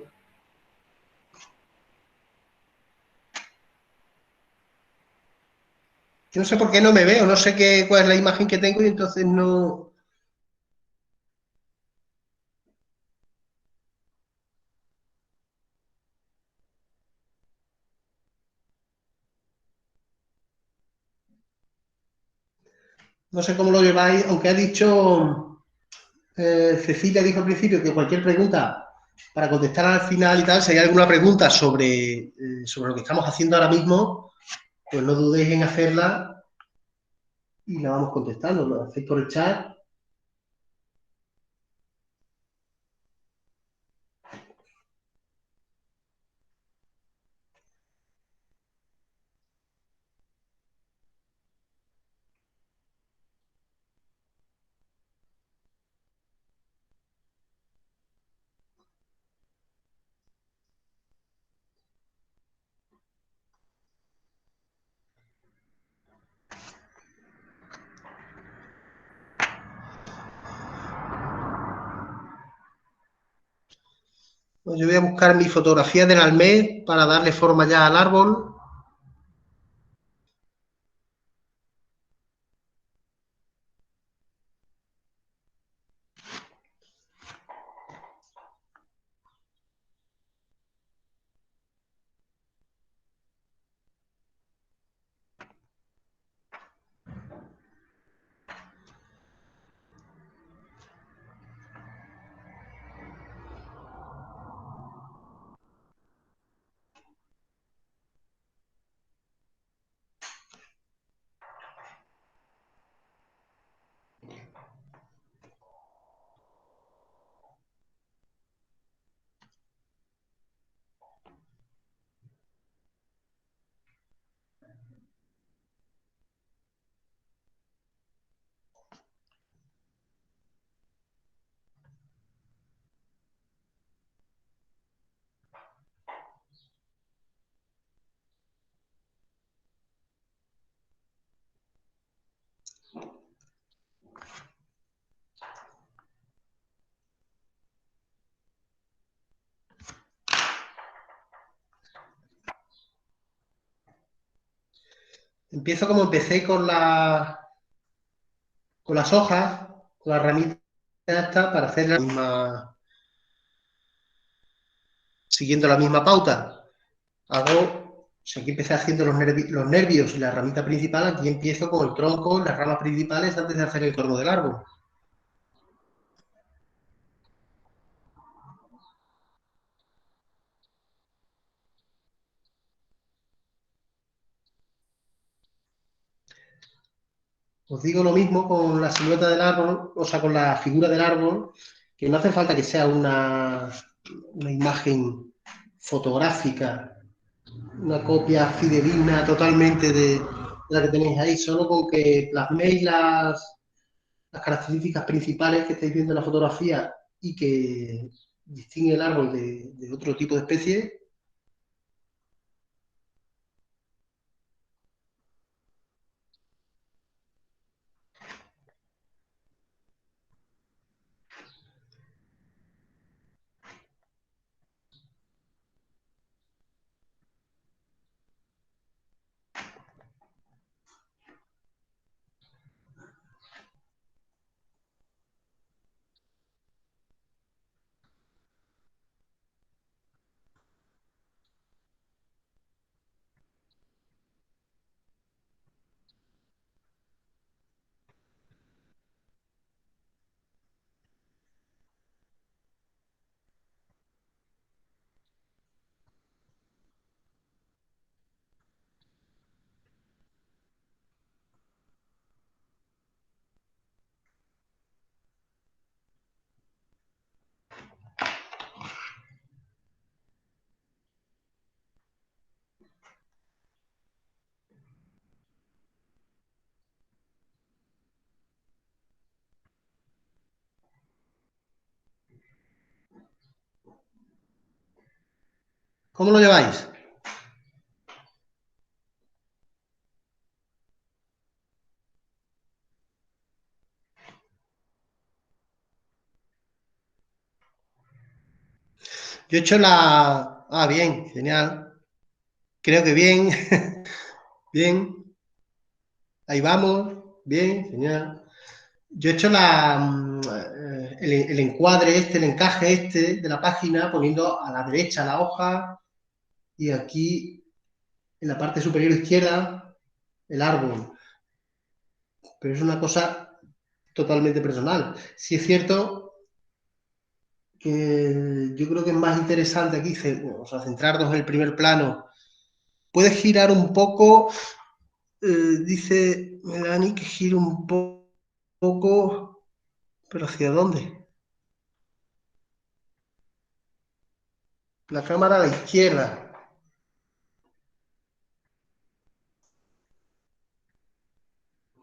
Yo no sé por qué no me veo, no sé cuál es la imagen que tengo y entonces no... No sé cómo lo lleváis, aunque ha dicho... Cecilia dijo al principio que cualquier pregunta para contestar al final y tal, si hay alguna pregunta sobre lo que estamos haciendo ahora mismo, pues no dudéis en hacerla y la vamos contestando. Lo hacéis por el chat. Pues yo voy a buscar mi fotografía del almé para darle forma ya al árbol. Empiezo como empecé con las hojas, con la ramita esta, para hacer la misma, siguiendo la misma pauta. Si aquí empecé haciendo los nervios y la ramita principal, aquí empiezo con el tronco, las ramas principales antes de hacer el torno del árbol. os digo lo mismo con la silueta del árbol, o sea, con la figura del árbol, que no hace falta que sea una imagen fotográfica, una copia fidedigna totalmente de la que tenéis ahí, solo con que plasméis las características principales que estáis viendo en la fotografía y que distingue el árbol de otro tipo de especie. ¿Cómo lo lleváis? Yo he hecho la... Ah, bien, genial. Creo que bien. Bien. Ahí vamos. Bien, genial. Yo he hecho el encuadre este, el encaje este de la página, poniendo a la derecha la hoja y aquí en la parte superior izquierda el árbol. Pero es una cosa totalmente personal. Sí es cierto que yo creo que es más interesante aquí, o sea, centrarnos en el primer plano. Puedes girar un poco, dice Melanie que gire un poco, pero ¿hacia dónde? La cámara a la izquierda.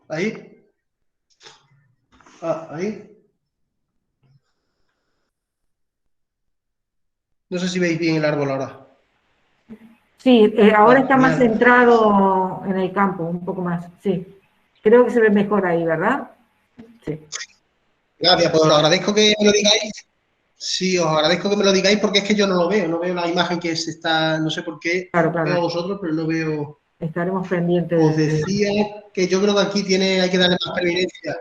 Ahí. Ah, ahí. No sé si veis bien el árbol ahora.
Sí, ahora está más
Genial.
centrado en el campo, un poco más, sí. Creo que se ve mejor ahí, ¿verdad? Sí.
Gracias, pues os agradezco que me lo digáis. Sí, os agradezco que me lo digáis porque es que yo no veo la imagen que se está, no sé por qué,
Claro,
veo
claro.
a vosotros, pero no veo.
Estaremos pendientes
Os decía que yo creo que aquí hay que darle más preeminencia,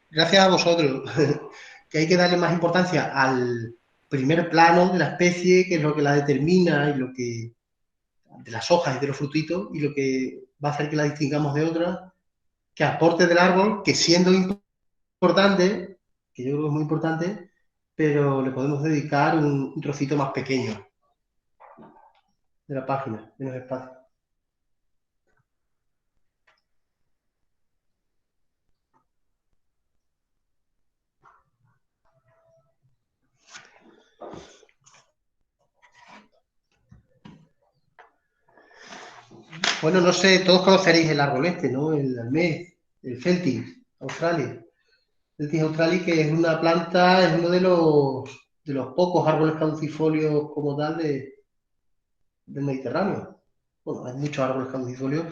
gracias a vosotros, que hay que darle más importancia al primer plano de la especie, que es lo que la determina y lo que, de las hojas y de los frutitos, y lo que va a hacer que la distingamos de otras, que aporte del árbol, que siendo importante, que yo creo que es muy importante, pero le podemos dedicar un trocito más pequeño de la página, menos espacio. Bueno, no sé, todos conoceréis el árbol este, ¿no? El almez, el Celtis australis. Celtis australis, que es una planta, es uno de los pocos árboles caducifolios como tal del Mediterráneo. Bueno, hay muchos árboles caducifolios,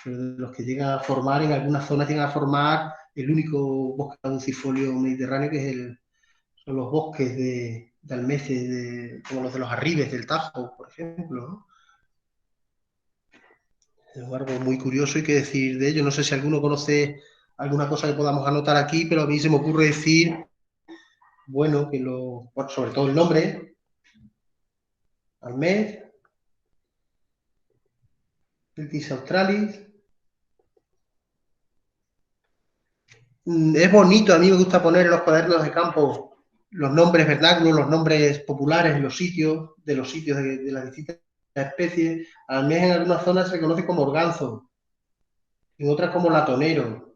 pero de los que llegan a formar, en algunas zonas llegan a formar el único bosque caducifolio mediterráneo, que es son los bosques de almeces, como los de los Arribes del Tajo, por ejemplo, ¿no? Es un árbol muy curioso y qué decir de ello. No sé si alguno conoce alguna cosa que podamos anotar aquí, pero a mí se me ocurre decir, bueno, bueno, sobre todo el nombre, almez, Celtis australis. Es bonito, a mí me gusta poner en los cuadernos de campo los nombres vernáculos, los nombres populares de los sitios de las distintas especies. Almez en algunas zonas se conoce como organzo, en otras como latonero.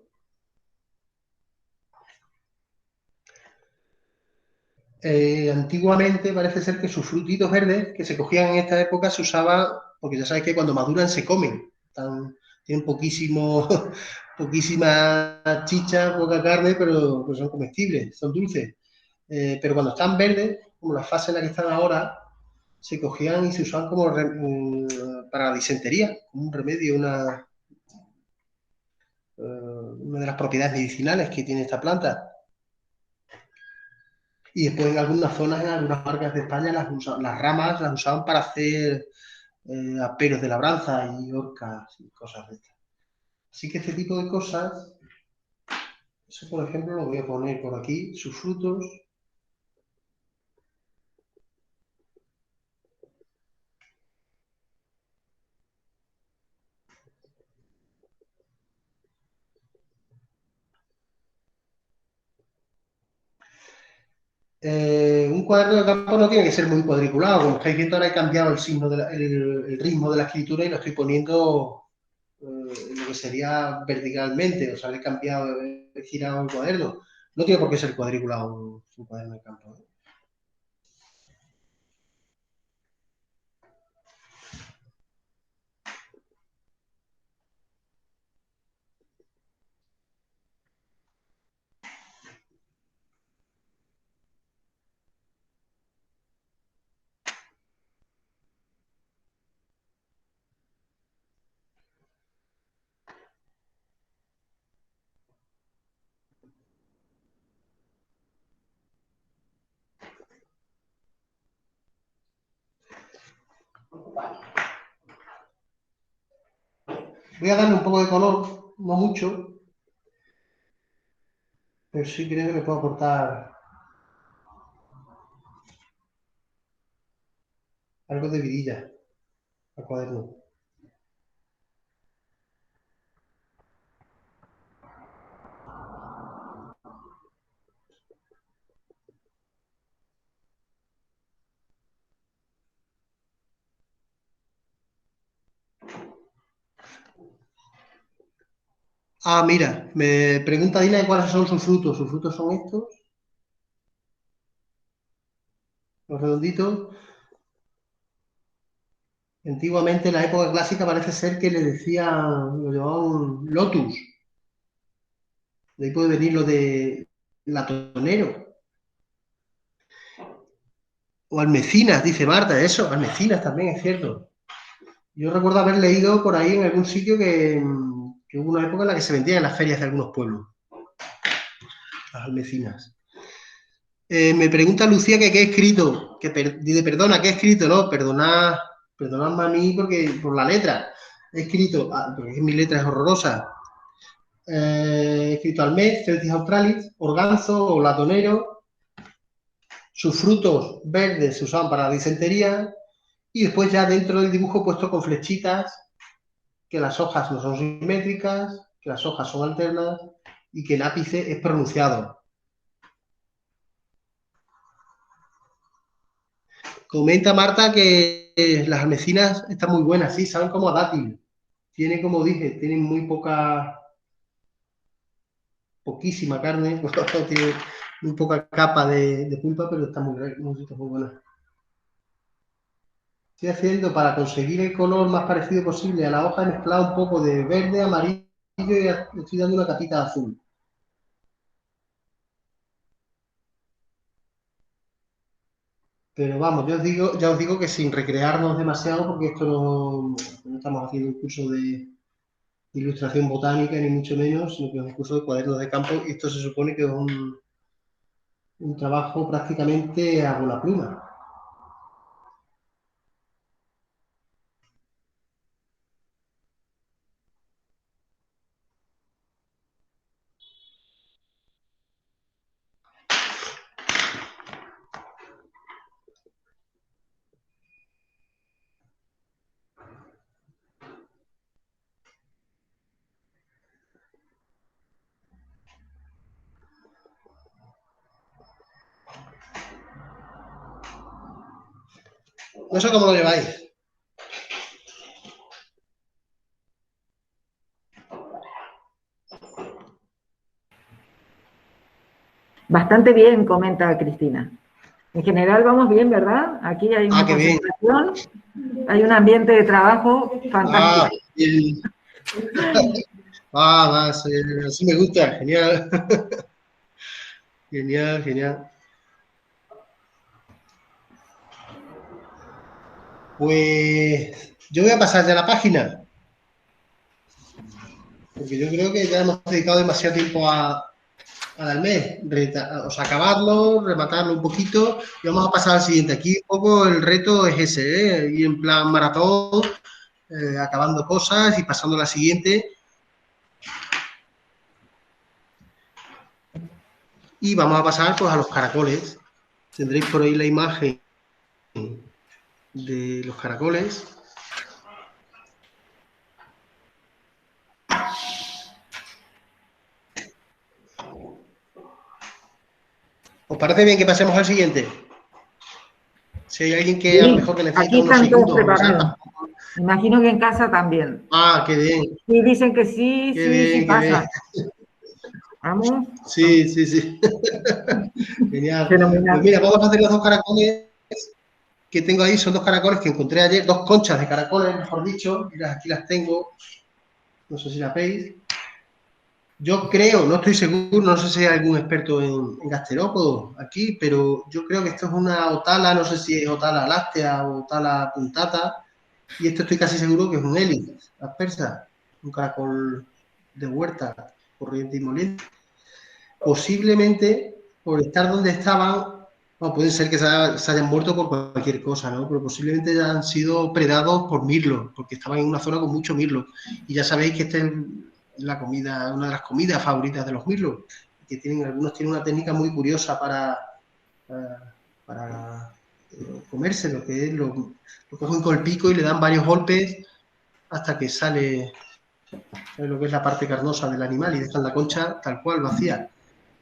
Antiguamente parece ser que sus frutitos verdes que se cogían en esta época se usaban, porque ya sabes que cuando maduran se comen, tienen poquísima chicha, poca carne, pero son comestibles, son dulces. Pero cuando están verdes, como la fase en la que están ahora, se cogían y se usaban como para la disentería, como un remedio, una de las propiedades medicinales que tiene esta planta. Y después en algunas zonas, en algunas marcas de España, las ramas las usaban para hacer aperos de labranza y horcas y cosas de estas. Así que este tipo de cosas, eso por ejemplo lo voy a poner por aquí, sus frutos. Un cuaderno de campo no tiene que ser muy cuadriculado. Como estáis viendo, ahora he cambiado el signo el ritmo de la escritura y lo estoy poniendo lo que sería verticalmente. O sea, le he cambiado, he girado el cuaderno. No tiene por qué ser cuadriculado un cuaderno de campo. Voy a darle un poco de color, no mucho, pero sí creo que le puedo aportar algo de vidilla al cuaderno. Ah, mira, me pregunta Dina cuáles son sus frutos. Sus frutos son estos, los redonditos. Antiguamente, en la época clásica, parece ser que le decían, lo llamaban lotus. De ahí puede venir lo de latonero. O almecinas, dice Marta, eso, almecinas también, es cierto. Yo recuerdo haber leído por ahí en algún sitio que hubo una época en la que se vendían en las ferias de algunos pueblos, las almecinas. Me pregunta Lucía que qué he escrito, dice, perdona, ¿qué he escrito? No, perdonadme a mí por la letra. He escrito, porque mi letra es horrorosa. He escrito almez, Celtis australis, organzo o latonero. Sus frutos verdes se usaban para la disentería. Y después ya dentro del dibujo he puesto con flechitas que las hojas no son simétricas, que las hojas son alternas y que el ápice es pronunciado. Comenta Marta que las almecinas están muy buenas, sí, saben como a dátil. Tiene, como dije, tienen poquísima carne, tiene muy poca capa de pulpa, pero está muy rica, muy buena. Estoy haciendo para conseguir el color más parecido posible a la hoja, he mezclado un poco de verde, amarillo y estoy dando una capita de azul. Pero vamos, ya os digo que sin recrearnos demasiado, porque esto no estamos haciendo un curso de ilustración botánica, ni mucho menos, sino que es un curso de cuadernos de campo, y esto se supone que es un trabajo prácticamente a bola pluma. No sé cómo lo lleváis.
Bastante bien, comenta Cristina. En general vamos bien, ¿verdad? Aquí hay una
Qué bien.
concentración, hay un ambiente de trabajo fantástico.
Bien. Así me gusta, genial. Genial, genial. Pues yo voy a pasar ya la página, porque yo creo que ya hemos dedicado demasiado tiempo al mes, o sea, acabarlo, rematarlo un poquito y vamos a pasar al siguiente. Aquí un poco el reto es ese, ¿eh? Ir en plan maratón, acabando cosas y pasando a la siguiente. Y vamos a pasar pues a los caracoles. Tendréis por ahí la imagen de los caracoles. ¿Os parece bien que pasemos al siguiente? Si hay alguien que a lo
Sí,
mejor que necesita
aquí
unos
están todos
segundos o lo que sea.
preparados. Imagino que en casa también.
Qué bien,
Sí, dicen que sí,
qué
sí, sí
bien, qué bien.
pasa. Vamos.
Sí, sí, sí. Genial. Pues
Fenomenal.
mira, vamos a hacer los dos caracoles que tengo ahí. Son dos caracoles que encontré ayer, dos conchas de caracoles, mejor dicho. Mira, aquí las tengo. No sé si las veis. Yo creo, no estoy seguro, no sé si hay algún experto en gasterópodos aquí, pero yo creo que esto es una otala, no sé si es otala láctea o otala puntata, y esto estoy casi seguro que es un hélice aspersa, un caracol de huerta, corriente y moliente. Posiblemente, por estar donde estaban, bueno, puede ser que se hayan muerto por cualquier cosa, ¿no? Pero posiblemente ya han sido predados por mirlos, porque estaban en una zona con mucho mirlo. Y ya sabéis que esta es la comida, una de las comidas favoritas de los mirlos, que algunos tienen una técnica muy curiosa para comerse, lo que es lo cogen con el pico y le dan varios golpes hasta que sale lo que es la parte carnosa del animal y dejan la concha tal cual vacía.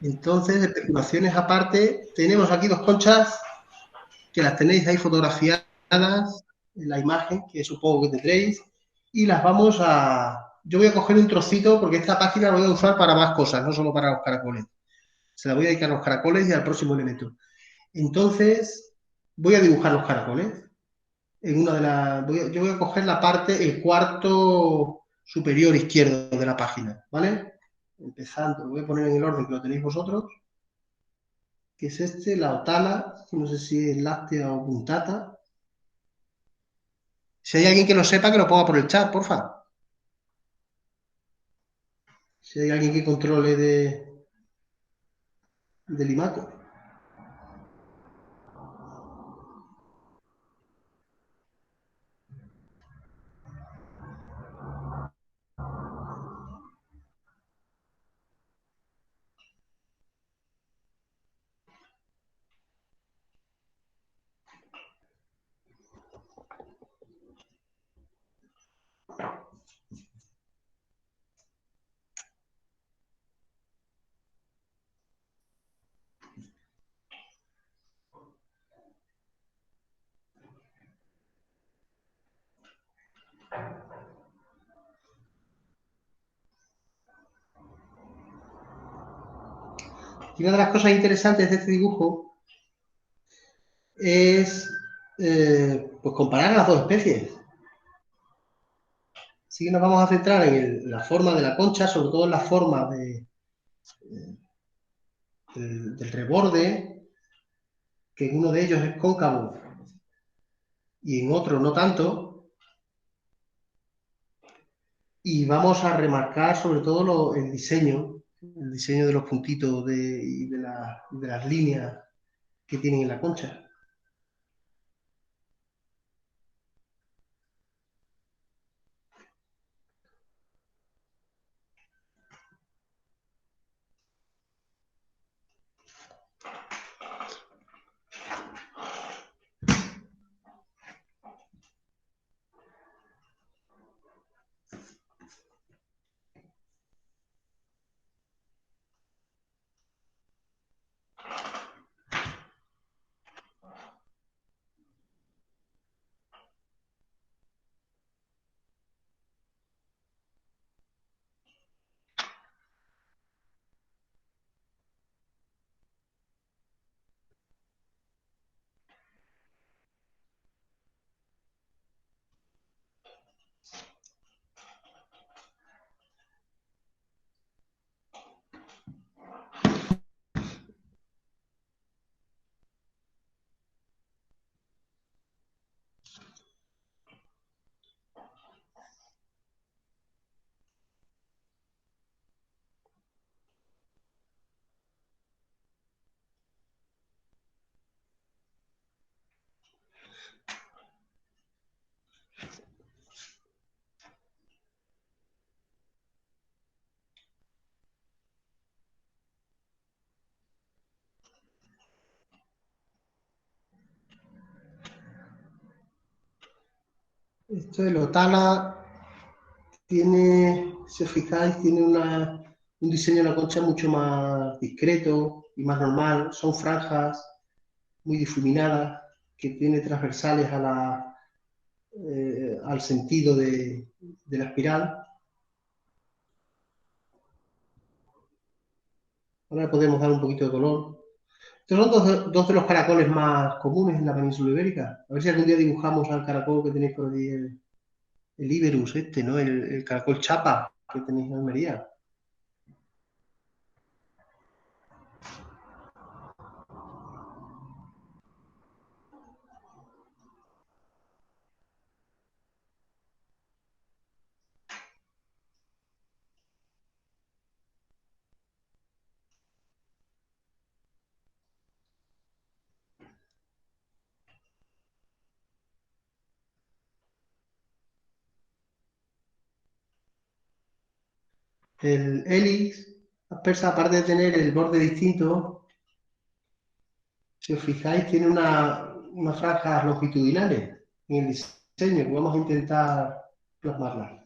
Entonces, especulaciones aparte, tenemos aquí dos conchas que las tenéis ahí fotografiadas en la imagen que supongo que tendréis y las vamos a... Yo voy a coger un trocito porque esta página la voy a usar para más cosas, no solo para los caracoles. Se la voy a dedicar a los caracoles y al próximo elemento. Entonces, voy a dibujar los caracoles. En una de las... Yo voy a coger la parte, el cuarto superior izquierdo de la página, ¿vale? Empezando, lo voy a poner en el orden que lo tenéis vosotros, que es este, la otala, no sé si es láctea o puntata. Si hay alguien que lo sepa, que lo ponga por el chat, porfa. Si hay alguien que controle del limaco. Y una de las cosas interesantes de este dibujo es pues comparar a las dos especies. Así que nos vamos a centrar en la forma de la concha, sobre todo en la forma del reborde, que en uno de ellos es cóncavo y en otro no tanto. Y vamos a remarcar sobre todo el diseño de los puntitos y de las líneas que tienen en la concha. Esto de Otala tiene, si os fijáis, tiene un diseño de la concha mucho más discreto y más normal. Son franjas muy difuminadas que tiene transversales al sentido de la espiral. Ahora podemos dar un poquito de color. Estos son dos de los caracoles más comunes en la península ibérica. A ver si algún día dibujamos al caracol que tenéis por allí, el Iberus este, ¿no? El caracol chapa que tenéis en Almería. El Helix aspersa, aparte de tener el borde distinto, si os fijáis, tiene unas franjas longitudinales en el diseño que vamos a intentar plasmarlas.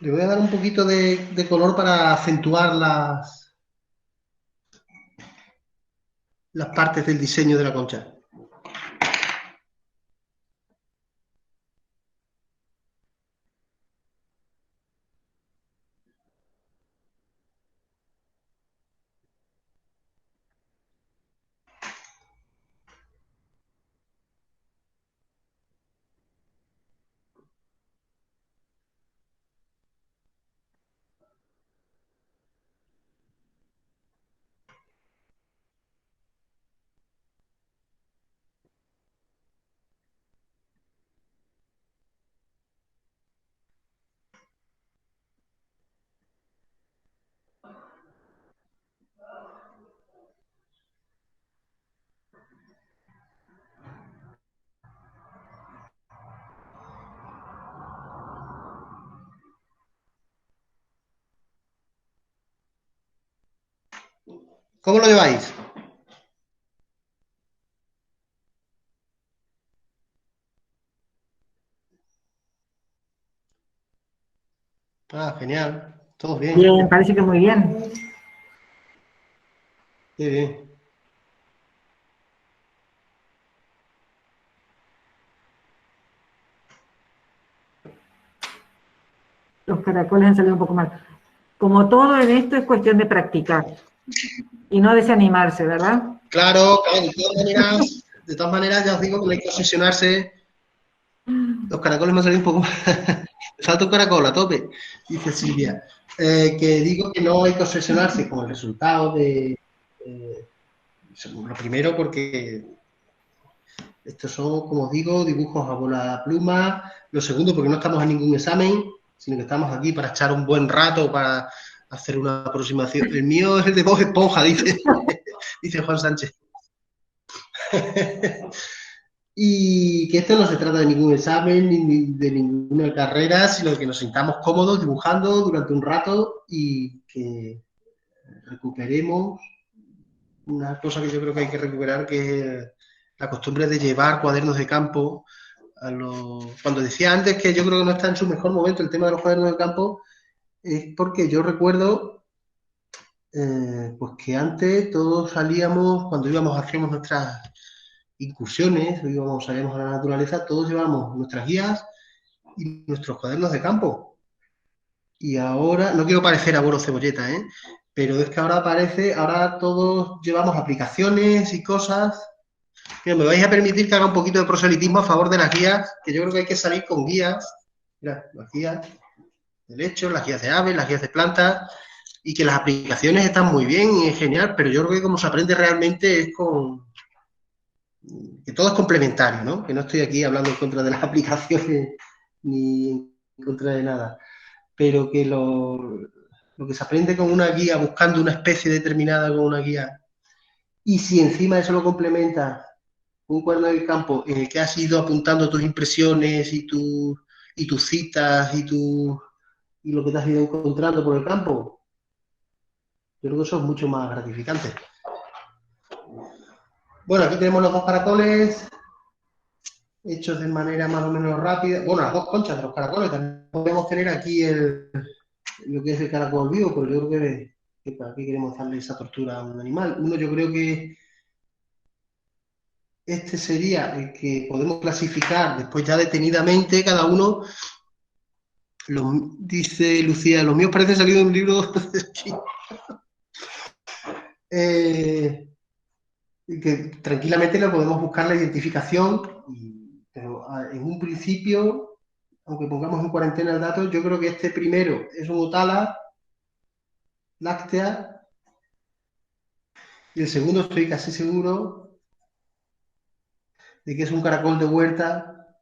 Le voy a dar un poquito de color para acentuar las partes del diseño de la concha. ¿Cómo lo lleváis? Ah, genial. Todos bien.
Bien, parece que muy bien.
Qué bien.
Los caracoles han salido un poco mal. Como todo en esto es cuestión de practicar y no desanimarse, ¿verdad?
Claro, de todas maneras, ya os digo que no hay que obsesionarse. Los caracoles me han salido un poco más. Falta un caracol a tope, dice Silvia. Que digo que no hay que obsesionarse con el resultado lo primero, porque estos son, como os digo, dibujos a bola pluma. Lo segundo, porque no estamos en ningún examen, sino que estamos aquí para echar un buen rato, para hacer una aproximación. El mío es el de Bob Esponja, dice Juan Sánchez. Y que esto no se trata de ningún examen ni de ninguna carrera, sino que nos sintamos cómodos dibujando durante un rato y que recuperemos una cosa que yo creo que hay que recuperar, que es la costumbre de llevar cuadernos de campo. Cuando decía antes que yo creo que no está en su mejor momento el tema de los cuadernos de campo, es porque yo recuerdo pues que antes todos salíamos, cuando hacíamos nuestras incursiones, salíamos a la naturaleza, todos llevábamos nuestras guías y nuestros cuadernos de campo. Y ahora, no quiero parecer abuelo cebolleta, pero es que ahora todos llevamos aplicaciones y cosas. Mira, me vais a permitir que haga un poquito de proselitismo a favor de las guías, que yo creo que hay que salir con guías. Mira, las guías de lecho, las guías de aves, las guías de plantas, y que las aplicaciones están muy bien y es genial, pero yo creo que como se aprende realmente es que todo es complementario, ¿no? Que no estoy aquí hablando en contra de las aplicaciones ni en contra de nada, pero que lo que se aprende con una guía, buscando una especie determinada con una guía, y si encima eso lo complementa un cuaderno del campo en el que has ido apuntando tus impresiones y tus citas y lo que te has ido encontrando por el campo, yo creo que eso es mucho más gratificante. Bueno, aquí tenemos los 2 caracoles hechos de manera más o menos rápida. Bueno, las 2 conchas de los caracoles. También podemos tener aquí lo que es el caracol vivo, pero yo creo que para qué queremos darle esa tortura a un animal. Uno, yo creo que este sería el que podemos clasificar después ya detenidamente cada uno. Dice Lucía, los míos parecen salido de un libro que tranquilamente lo podemos buscar la identificación, pero en un principio, aunque pongamos en cuarentena el dato, yo creo que este primero es un Otala láctea y el segundo estoy casi seguro de que es un caracol de huerta,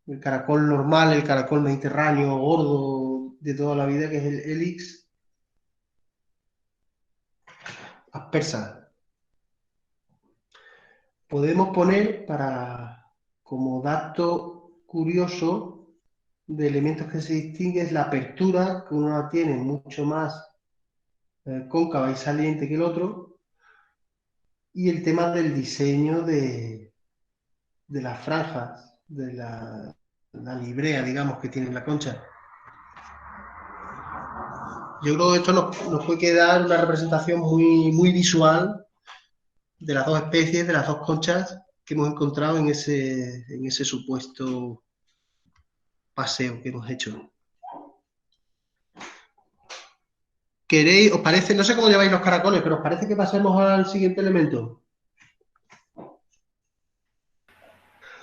el caracol normal, el caracol mediterráneo gordo de toda la vida, que es el Helix aspersa. Podemos poner como dato curioso de elementos que se distingue es la apertura, que uno la tiene mucho más cóncava y saliente que el otro, y el tema del diseño de las franjas, de la librea, digamos, que tiene la concha. Yo creo que esto nos puede quedar una representación muy, muy visual de las 2 especies, de las 2 conchas que hemos encontrado en ese supuesto paseo que hemos hecho. ¿Queréis, os parece, no sé cómo lleváis los caracoles, pero os parece que pasemos al siguiente elemento?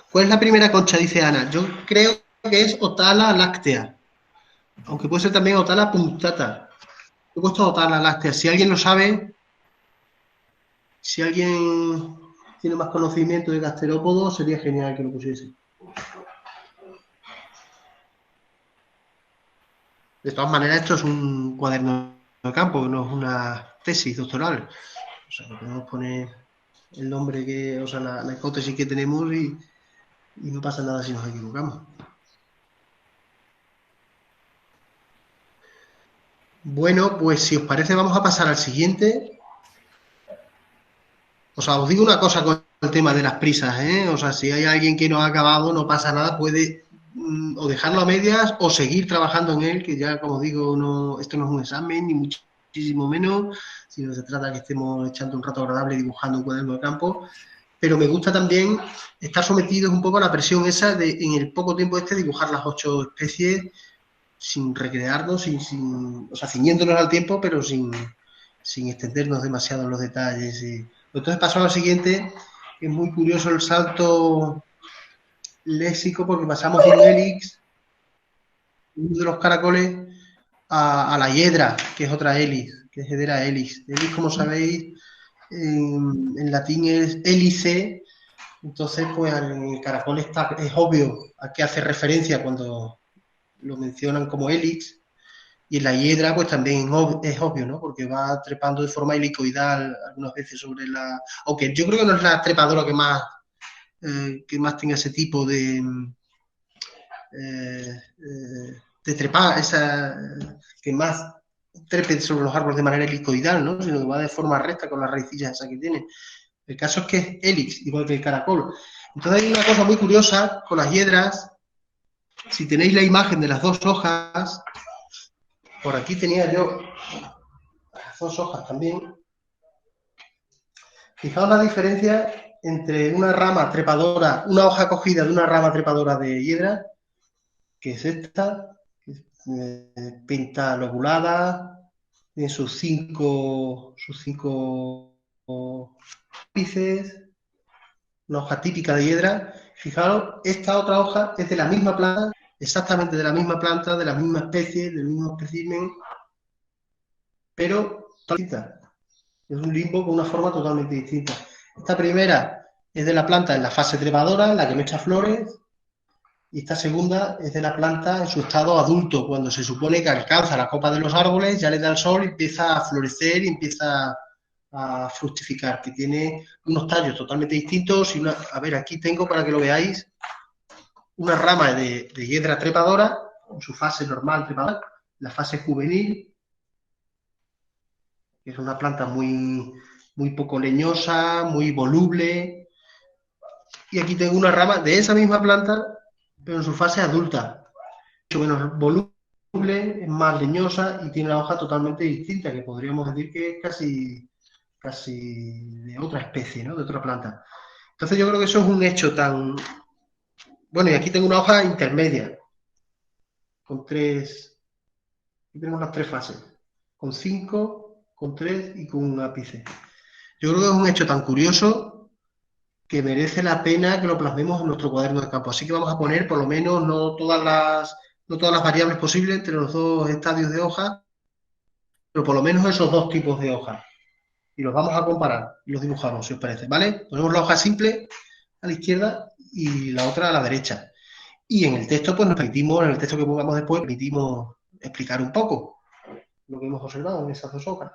¿Cuál es la primera concha? Dice Ana. Yo creo que es Otala láctea, aunque puede ser también Otala punctata. He puesto Otala láctea. Si alguien lo sabe, si alguien tiene más conocimiento de gasterópodos, sería genial que lo pusiese. De todas maneras, esto es un cuaderno de campo, no es una tesis doctoral. O sea, podemos poner el nombre la hipótesis que tenemos y no pasa nada si nos equivocamos. Bueno, pues si os parece vamos a pasar al siguiente. O sea, os digo una cosa con el tema de las prisas, O sea, si hay alguien que no ha acabado, no pasa nada, puede o dejarlo a medias o seguir trabajando en él, que ya, como digo, esto no es un examen, ni muchísimo menos, sino se trata de que estemos echando un rato agradable dibujando un cuaderno de campo. Pero me gusta también estar sometidos un poco a la presión esa de, en el poco tiempo dibujar las 8 especies sin recrearnos, o sea, ciñéndonos al tiempo, pero sin extendernos demasiado en los detalles. Entonces pasamos al siguiente, que es muy curioso el salto léxico, porque pasamos de un Helix, uno de los caracoles, a la hiedra, que es otra Helix, que es Hedera Helix. Helix, como sabéis, en latín es hélice, entonces pues el caracol es obvio a qué hace referencia cuando lo mencionan como Helix, y en la hiedra pues también es obvio, ¿no? Porque va trepando de forma helicoidal algunas veces sobre aunque yo creo que no es la trepadora que más tenga ese tipo de trepar, que más trepe sobre los árboles de manera helicoidal, ¿no? Sino que va de forma recta con las raicillas esas que tiene. El caso es que es hélix, igual que el caracol. Entonces hay una cosa muy curiosa con las hiedras. Si tenéis la imagen de las dos hojas, por aquí tenía yo las dos hojas también. Fijaos la diferencia entre una rama trepadora, una hoja cogida de una rama trepadora de hiedra, que es esta, pentalobulada, tiene sus cinco ápices, una hoja típica de hiedra. Fijaros, esta otra hoja es de la misma planta, exactamente de la misma planta, de la misma especie, del mismo espécimen, pero distinta. Es un limbo con una forma totalmente distinta. Esta primera es de la planta en la fase trepadora, en la que no echa flores, y esta segunda es de la planta en su estado adulto, cuando se supone que alcanza la copa de los árboles, ya le da el sol y empieza a florecer y empieza a fructificar, que tiene unos tallos totalmente distintos. Y a ver, aquí tengo para que lo veáis una rama de hiedra trepadora, en su fase normal trepadora, la fase juvenil, que es una planta muy poco leñosa, muy voluble. Y aquí tengo una rama de esa misma planta, pero en su fase adulta, mucho menos voluble, es más leñosa y tiene la hoja totalmente distinta, que podríamos decir que es casi de otra especie, ¿no? De otra planta. Entonces yo creo que eso es un hecho tan... Bueno, y aquí tengo una hoja intermedia, con tres... Aquí tenemos las tres fases, con cinco, con tres y con un ápice. Yo creo que es un hecho tan curioso que merece la pena que lo plasmemos en nuestro cuaderno de campo. Así que vamos a poner por lo menos no todas las variables posibles entre los dos estadios de hoja, pero por lo menos esos dos tipos de hojas. Y los vamos a comparar y los dibujamos, si os parece, ¿vale? Ponemos la hoja simple a la izquierda y la otra a la derecha. Y en el texto, pues en el texto que pongamos después, permitimos explicar un poco lo que hemos observado en esas dos hojas.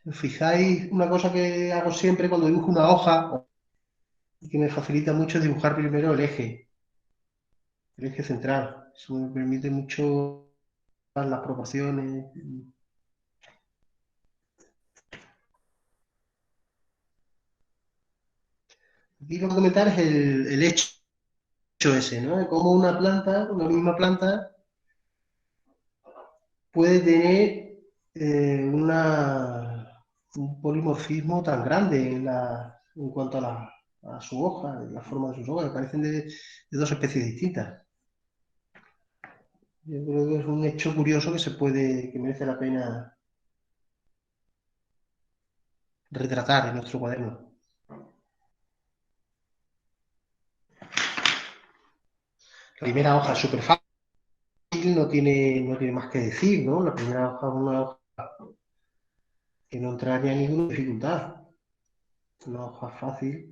Si os fijáis, una cosa que hago siempre cuando dibujo una hoja y que me facilita mucho es dibujar primero el eje central. Eso me permite mucho las proporciones. Aquí lo que voy a comentar es el hecho ese, ¿no? De cómo una misma planta, puede tener un polimorfismo tan grande en cuanto a su hoja, en la forma de sus hojas, que parecen de dos especies distintas. Yo creo que es un hecho curioso que merece la pena retratar en nuestro cuaderno. La primera hoja es súper fácil, no tiene más que decir, ¿no? La primera hoja es una hoja que no entraría en ninguna dificultad. Una hoja fácil.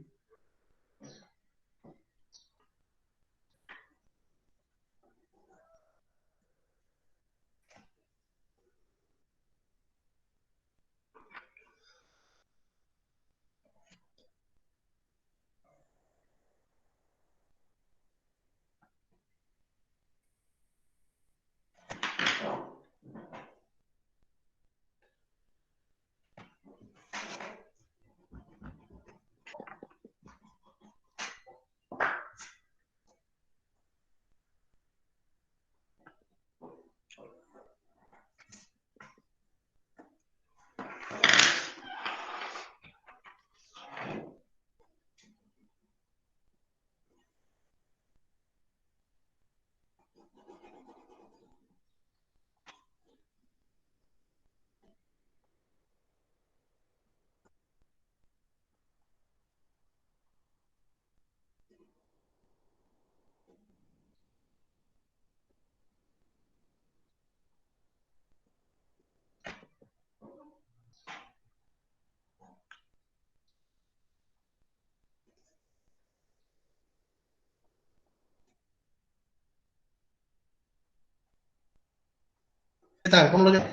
¿Qué tal? ¿Cómo lo llamas?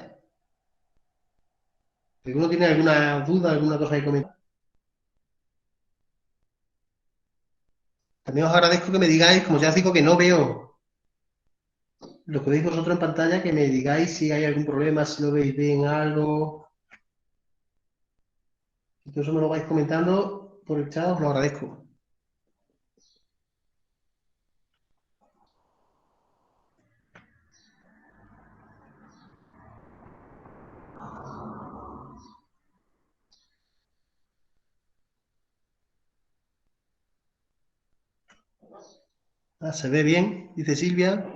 ¿Alguno tiene alguna duda, alguna cosa que comentar? También os agradezco que me digáis, como ya os digo que no veo lo que veis vosotros en pantalla, que me digáis si hay algún problema, si no veis bien algo. Si todo eso me lo vais comentando por el chat, os lo agradezco. Ah, se ve bien, dice Silvia.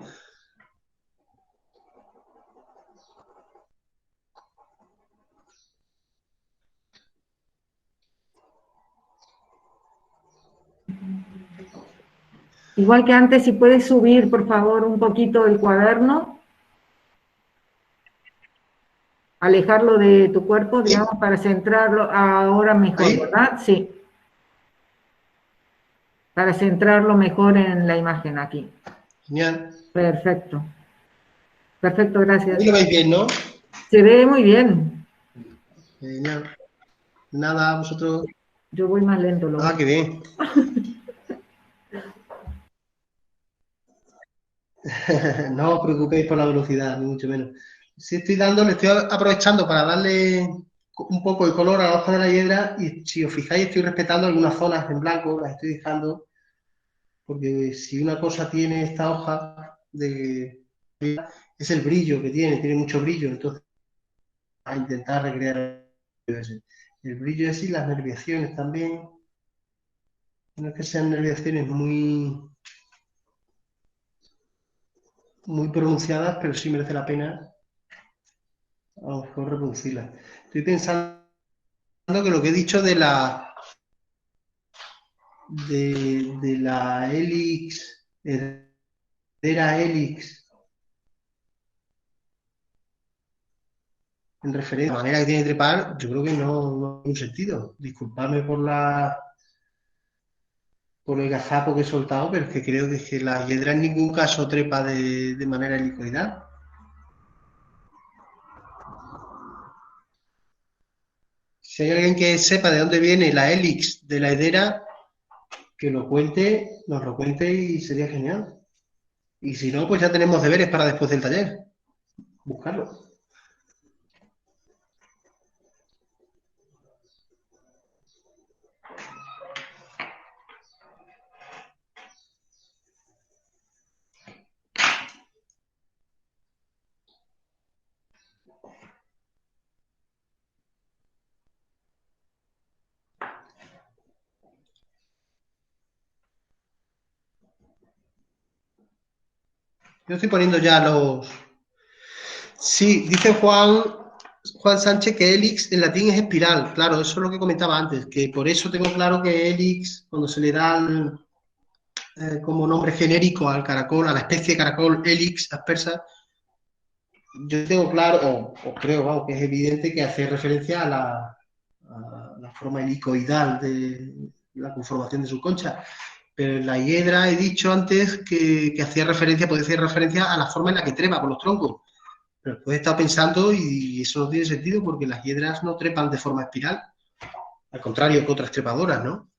Igual que antes, si puedes subir, por favor, un poquito el cuaderno, alejarlo de tu cuerpo, digamos, para centrarlo ahora mejor,
¿Ahí?
¿verdad? Sí. Para centrarlo mejor en la imagen aquí.
Genial.
Perfecto. Perfecto, gracias.
Ahí lo veis bien, ¿no?
Se ve muy bien.
Genial. Nada, vosotros.
Yo voy más lento.
Ah, qué bien. No os preocupéis por la velocidad, ni mucho menos. Si estoy le estoy aprovechando para darle un poco de color a la hoja de la hiedra y si os fijáis estoy respetando algunas zonas en blanco, las estoy dejando, porque si una cosa tiene esta hoja es el brillo que tiene mucho brillo, entonces a intentar recrear el brillo es y las nerviaciones también. No es que sean nerviaciones muy pronunciadas, pero sí merece la pena a lo mejor reproducirlas. Estoy pensando que lo que he dicho de la Helix, Hedera Helix, en referencia a la manera que tiene de trepar, yo creo que no hay un sentido. Disculpadme por el gazapo que he soltado, pero es que creo que la hiedra en ningún caso trepa de manera helicoidal. Si hay alguien que sepa de dónde viene la Helix de la Hedera, que lo cuente, nos lo cuente y sería genial. Y si no, pues ya tenemos deberes para después del taller. Buscarlo. Yo estoy poniendo ya los... Sí, dice Juan Sánchez que helix en latín es espiral. Claro, eso es lo que comentaba antes, que por eso tengo claro que helix, cuando se le da como nombre genérico al caracol, a la especie de caracol helix aspersa, yo tengo claro, o creo, vamos, que es evidente que hace referencia a la forma helicoidal de la conformación de su concha. Pero en la hiedra he dicho antes que hacía referencia, puede hacer referencia a la forma en la que trepa por los troncos. Pero después he estado pensando y eso no tiene sentido porque las hiedras no trepan de forma espiral. Al contrario que otras trepadoras, ¿no?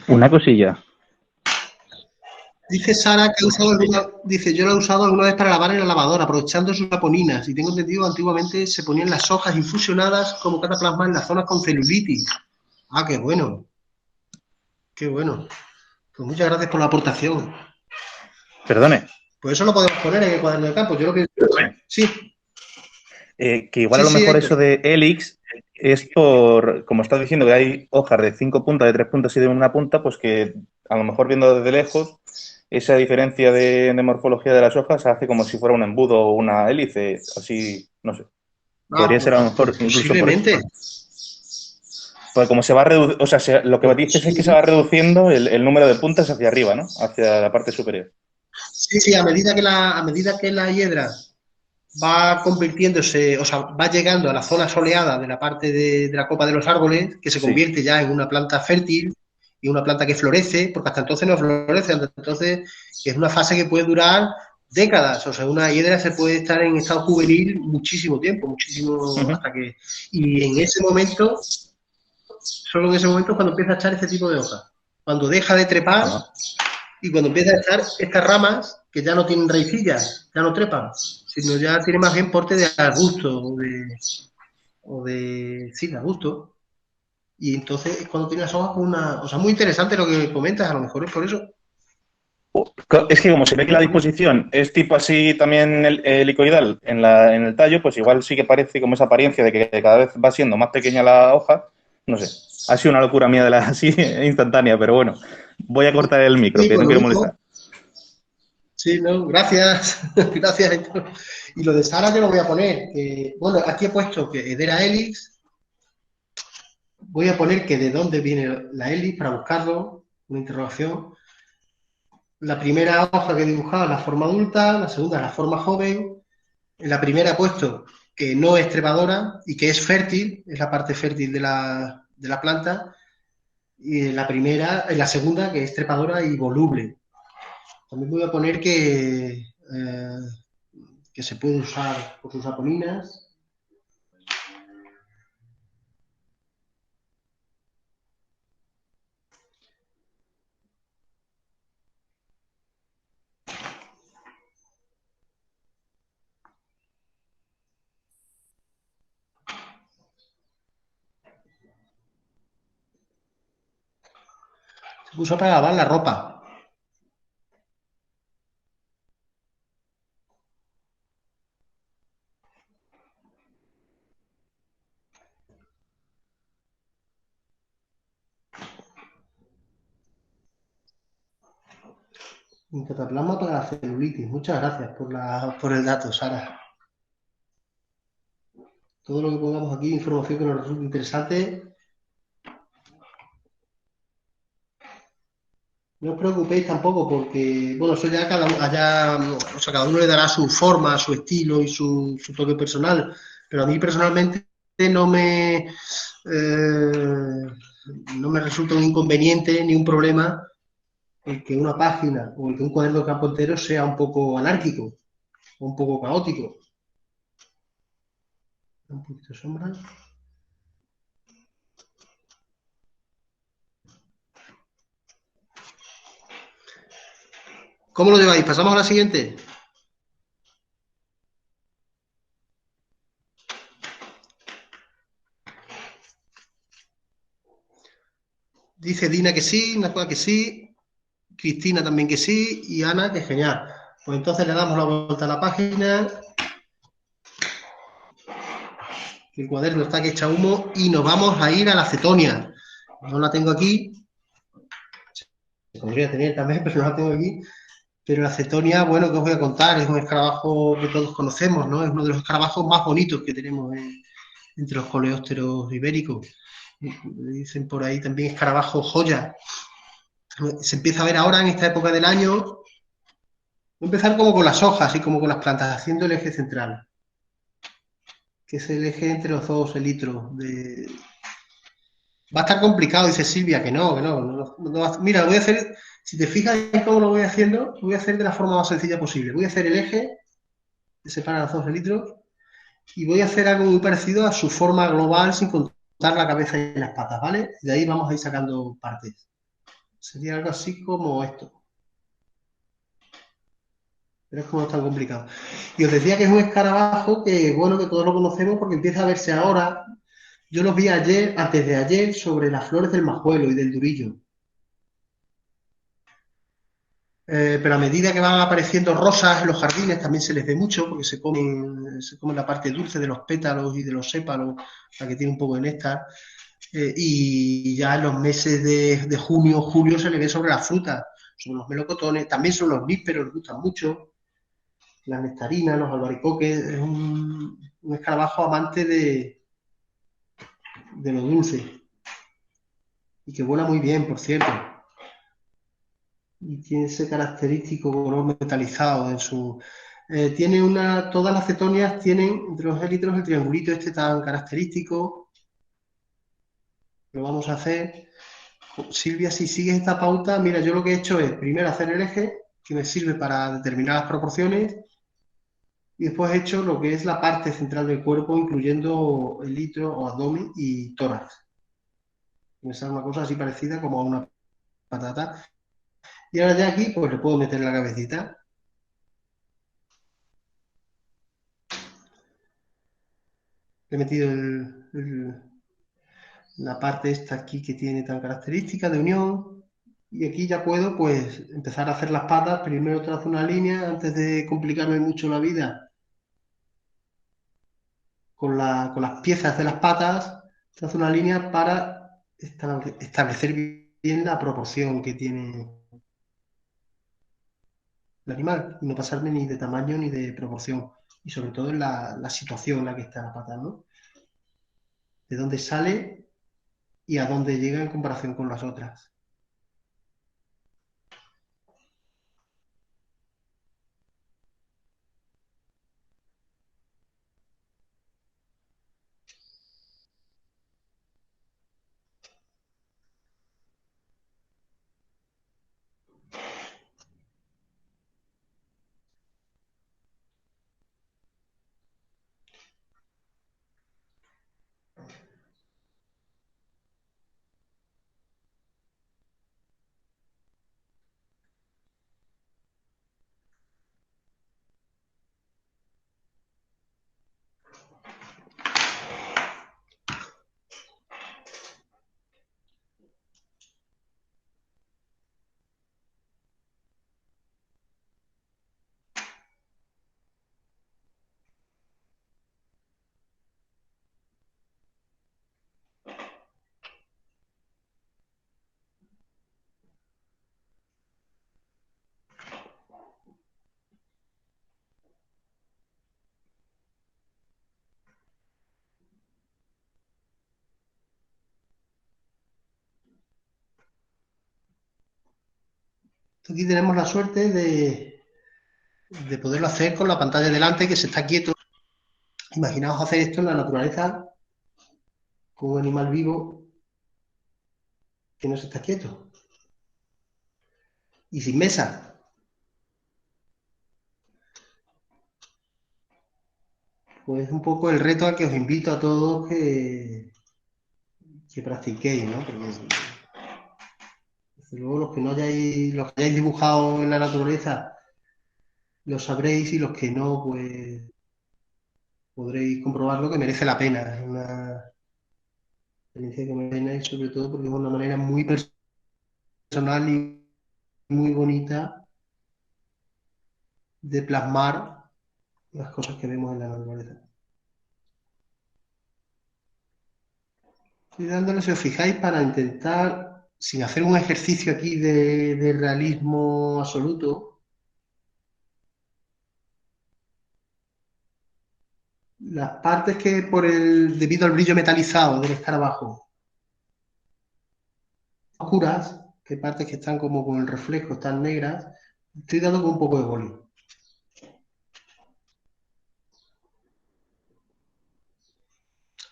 Una cosilla.
Dice Sara que ha usado dice, yo lo he usado alguna vez para lavar en la lavadora, aprovechando sus saponinas. Y tengo entendido que antiguamente se ponían las hojas infusionadas como cataplasma en las zonas con celulitis. Ah, qué bueno. Qué bueno. Pues muchas gracias por la aportación.
Perdone,
Pues eso lo podemos poner en el cuaderno de campo. Yo lo que... Sí,
que igual a lo
sí,
mejor
Héctor.
eso de Helix es por, como estás diciendo, que hay hojas de 5 puntas, de 3 puntas y de una punta, pues que a lo mejor viendo desde lejos, esa diferencia de morfología de las hojas hace como si fuera un embudo o una hélice, así, no sé.
Ah,
Podría ser a lo
pues
mejor incluso por eso.
posiblemente.
Pues como se va o sea, lo que
Pues
dices es que se
sí.
va reduciendo el número de puntas hacia arriba, ¿no? Hacia la parte superior.
Sí, sí, a medida que la hiedra va convirtiéndose, o sea, va llegando a la zona soleada de la parte de la copa de los árboles, que se
Sí.
convierte ya en una planta fértil y una planta que florece, porque hasta entonces no florece, hasta entonces es una fase que puede durar décadas, o sea, una hiedra se puede estar en estado juvenil muchísimo tiempo, muchísimo
Ujú.
hasta que... Y en ese momento, solo en ese momento es cuando empieza a echar este tipo de hojas. Cuando deja de trepar
Ah.
y cuando empieza a echar estas ramas que ya no tienen raicillas, ya no trepan, sino ya tiene más bien porte de arbusto sí, de arbusto. Y entonces es cuando tiene las hojas con una... O sea, muy interesante lo que comentas, a lo mejor es por eso.
Es que como se ve que la disposición es tipo así también helicoidal en el tallo, pues igual sí que parece como esa apariencia de que cada vez va siendo más pequeña la hoja. No sé. Ha sido una locura mía de la así instantánea, pero bueno. Voy a cortar el micro,
Sí,
que
pues
no
lo
quiero
mismo.
molestar.
Sí, no, gracias. Gracias, Héctor. Y lo de Sara yo lo voy a poner. Que, bueno, aquí he puesto que Hedera helix. Voy a poner que de dónde viene la helix para buscarlo. Una interrogación. La primera hoja que he dibujado es la forma adulta, la segunda es la forma joven. En la primera he puesto que no es trepadora y que es fértil, es la parte fértil de la planta. Y en la segunda, que es trepadora y voluble. También voy a poner que se puede usar por sus aponinas. Se usa para lavar la ropa. Un cataplasma para la celulitis. Muchas gracias por el dato, Sara. Todo lo que pongamos aquí, información que nos resulte interesante. No os preocupéis tampoco porque, bueno, eso ya o sea, cada uno le dará su forma, su estilo y su toque personal. Pero a mí personalmente no me, no me resulta un inconveniente ni un problema el que una página o el que un cuaderno de campo entero sea un poco anárquico o un poco caótico. Un poquito de sombra. ¿Cómo lo lleváis? ¿Pasamos a la siguiente? Dice Dina que sí, Nacua que sí, Cristina también que sí y Ana que genial. Pues entonces le damos la vuelta a la página. El cuaderno está que echa humo y nos vamos a ir a la cetonia. No la tengo aquí. Se podría tener también, pero no la tengo aquí. Pero la cetonia, bueno, que os voy a contar, es un escarabajo que todos conocemos, ¿no? Es uno de los escarabajos más bonitos que tenemos entre los coleópteros ibéricos. Le dicen por ahí también escarabajo joya. Se empieza a ver ahora en esta época del año. Voy a empezar como con las hojas y como con las plantas, haciendo el eje central, que es el eje entre los dos elitros. Va a estar complicado, dice Silvia, que no, Mira, lo voy a hacer, si te fijas en cómo lo voy haciendo, lo voy a hacer de la forma más sencilla posible. Voy a hacer el eje que separa los dos elitros y voy a hacer algo muy parecido a su forma global sin contar la cabeza y las patas, ¿vale? De ahí vamos a ir sacando partes. Sería algo así como esto. Pero es como no es tan complicado. Y os decía que es un escarabajo que, bueno, que todos lo conocemos porque empieza a verse ahora. Yo los vi ayer, antes de ayer, sobre las flores del majuelo y del durillo. pero a medida que van apareciendo rosas en los jardines también se les ve mucho porque se comen la parte dulce de los pétalos y de los sépalos, la que tiene un poco de néctar. Y ya en los meses de junio, julio se le ve sobre las frutas, sobre los melocotones, también son los nísperos, les gustan mucho, las nectarinas, los albaricoques, es un escarabajo amante de lo dulce y que vuela muy bien, por cierto. Y tiene ese característico color metalizado en su... todas las cetonias tienen entre los élitros el triangulito este tan característico. Lo vamos a hacer. Silvia, si sigues esta pauta, mira, yo lo que he hecho es primero hacer el eje, que me sirve para determinar las proporciones, y después he hecho lo que es la parte central del cuerpo, incluyendo el litro o abdomen y tórax. Me sale una cosa así parecida como a una patata. Y ahora ya aquí, pues le puedo meter la cabecita. Le he metido la parte esta aquí que tiene tan característica de unión. Y aquí ya puedo, pues, empezar a hacer las patas. Primero trazo una línea antes de complicarme mucho la vida. Con las piezas de las patas, trazo una línea para establecer bien la proporción que tiene el animal y no pasarme ni de tamaño ni de proporción. Y sobre todo en la situación en la que está la pata, ¿no? De dónde sale y a dónde llega en comparación con las otras. Aquí tenemos la suerte de poderlo hacer con la pantalla delante, que se está quieto. Imaginaos hacer esto en la naturaleza con un animal vivo que no se está quieto y sin mesa. Pues un poco el reto al que os invito a todos que practiquéis, ¿no? Porque desde luego los que hayáis dibujado en la naturaleza lo sabréis y los que no, pues podréis comprobarlo que merece la pena. Es una experiencia que merece la pena y sobre todo porque es una manera muy personal y muy bonita de plasmar las cosas que vemos en la naturaleza. Estoy dándole, si os fijáis, para intentar, sin hacer un ejercicio aquí de realismo absoluto, las partes que debido al brillo metalizado del escarabajo, oscuras, que hay partes que están como con el reflejo, están negras, estoy dando con un poco de boli.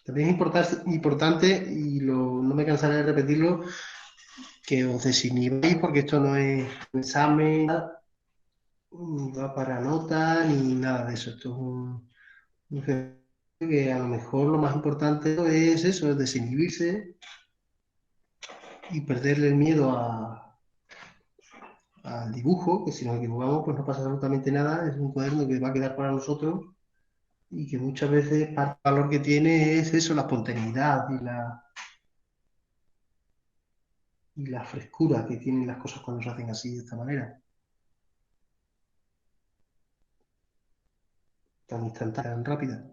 También es importante, y no me cansaré de repetirlo, que os desinhibáis porque esto no es un examen, ni va para nota, ni nada de eso. Esto es un ejercicio que a lo mejor lo más importante es eso, es desinhibirse y perderle el miedo al dibujo, que si nos equivocamos pues no pasa absolutamente nada, es un cuaderno que va a quedar para nosotros y que muchas veces parte del valor que tiene es eso, la espontaneidad y la frescura que tienen las cosas cuando se hacen así, de esta manera. tan instantánea, tan rápida.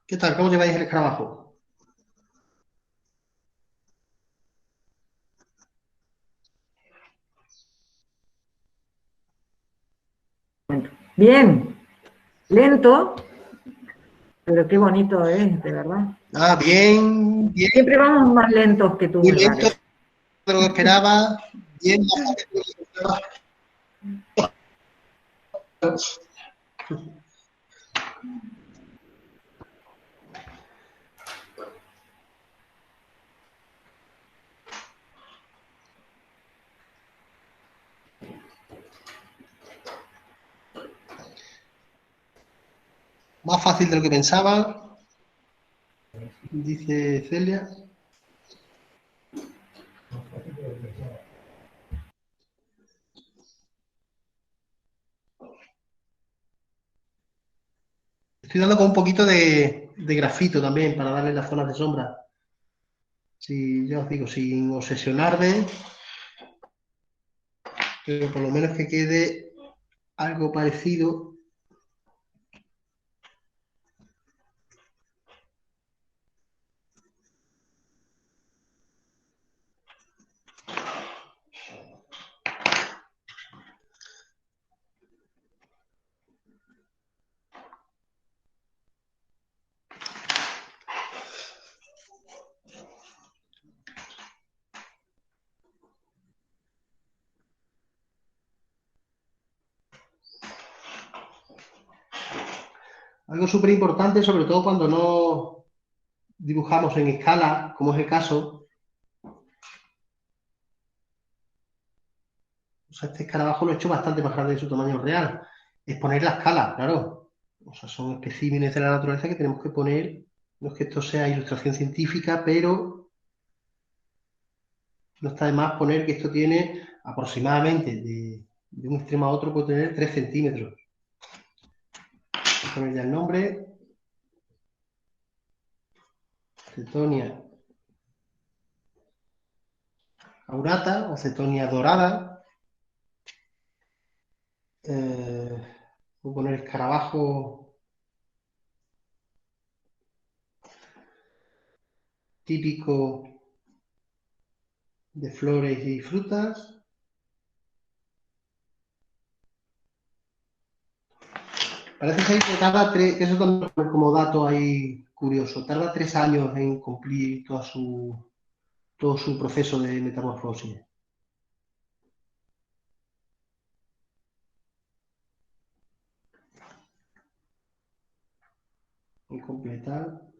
¿Qué tal? ¿Cómo lleváis el escarabajo?
Bien, lento, pero qué bonito es, de verdad.
Ah, bien, bien,
Siempre vamos más lentos que tú,
muy
me
lento
parece.
de lo que esperaba, bien más rápido de lo que esperaba. Más fácil de lo que pensaba, dice Celia. Estoy dando con un poquito de grafito también para darle las zonas de sombra. Sí, ya os digo, sin obsesionarme, pero por lo menos que quede algo parecido. Algo súper importante, sobre todo cuando no dibujamos en escala, como es el caso. O sea, este escarabajo lo he hecho bastante más grande de su tamaño real. Es poner la escala, claro. O sea, son especímenes de la naturaleza que tenemos que poner. No es que esto sea ilustración científica, pero no está de más poner que esto tiene aproximadamente de un extremo a otro, puede tener 3 centímetros. Voy a poner ya el nombre. Cetonia aurata o cetonia dorada. Voy a poner escarabajo típico de flores y frutas. Parece ser que tarda 3, que eso también como dato ahí curioso, tarda 3 años en cumplir todo su proceso de metamorfosis. En completar.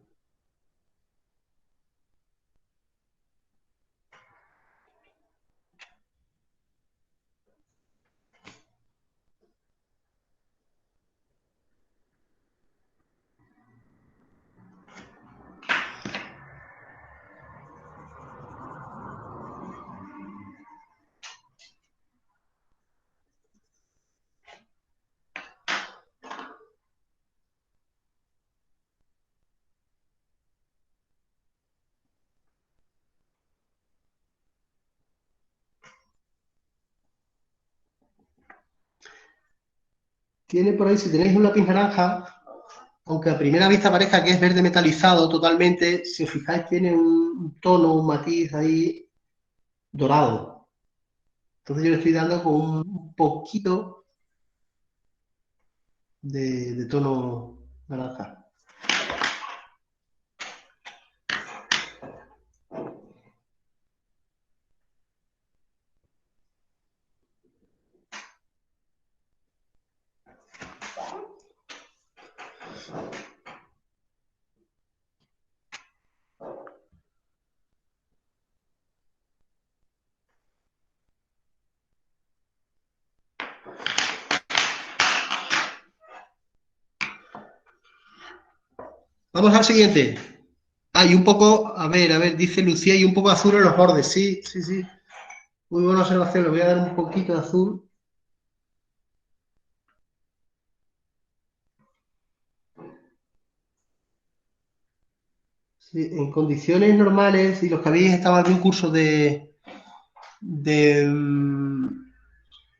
Tiene por ahí, si tenéis un lápiz naranja, aunque a primera vista parezca que es verde metalizado totalmente, si os fijáis tiene un tono, un matiz ahí dorado. Entonces yo le estoy dando con un poquito de tono naranja. Vamos al siguiente. Y un poco, a ver, dice Lucía, y un poco azul en los bordes. Sí, sí, sí. Muy buena observación. Le voy a dar un poquito de azul. Sí, en condiciones normales, y los que habéis estado en algún curso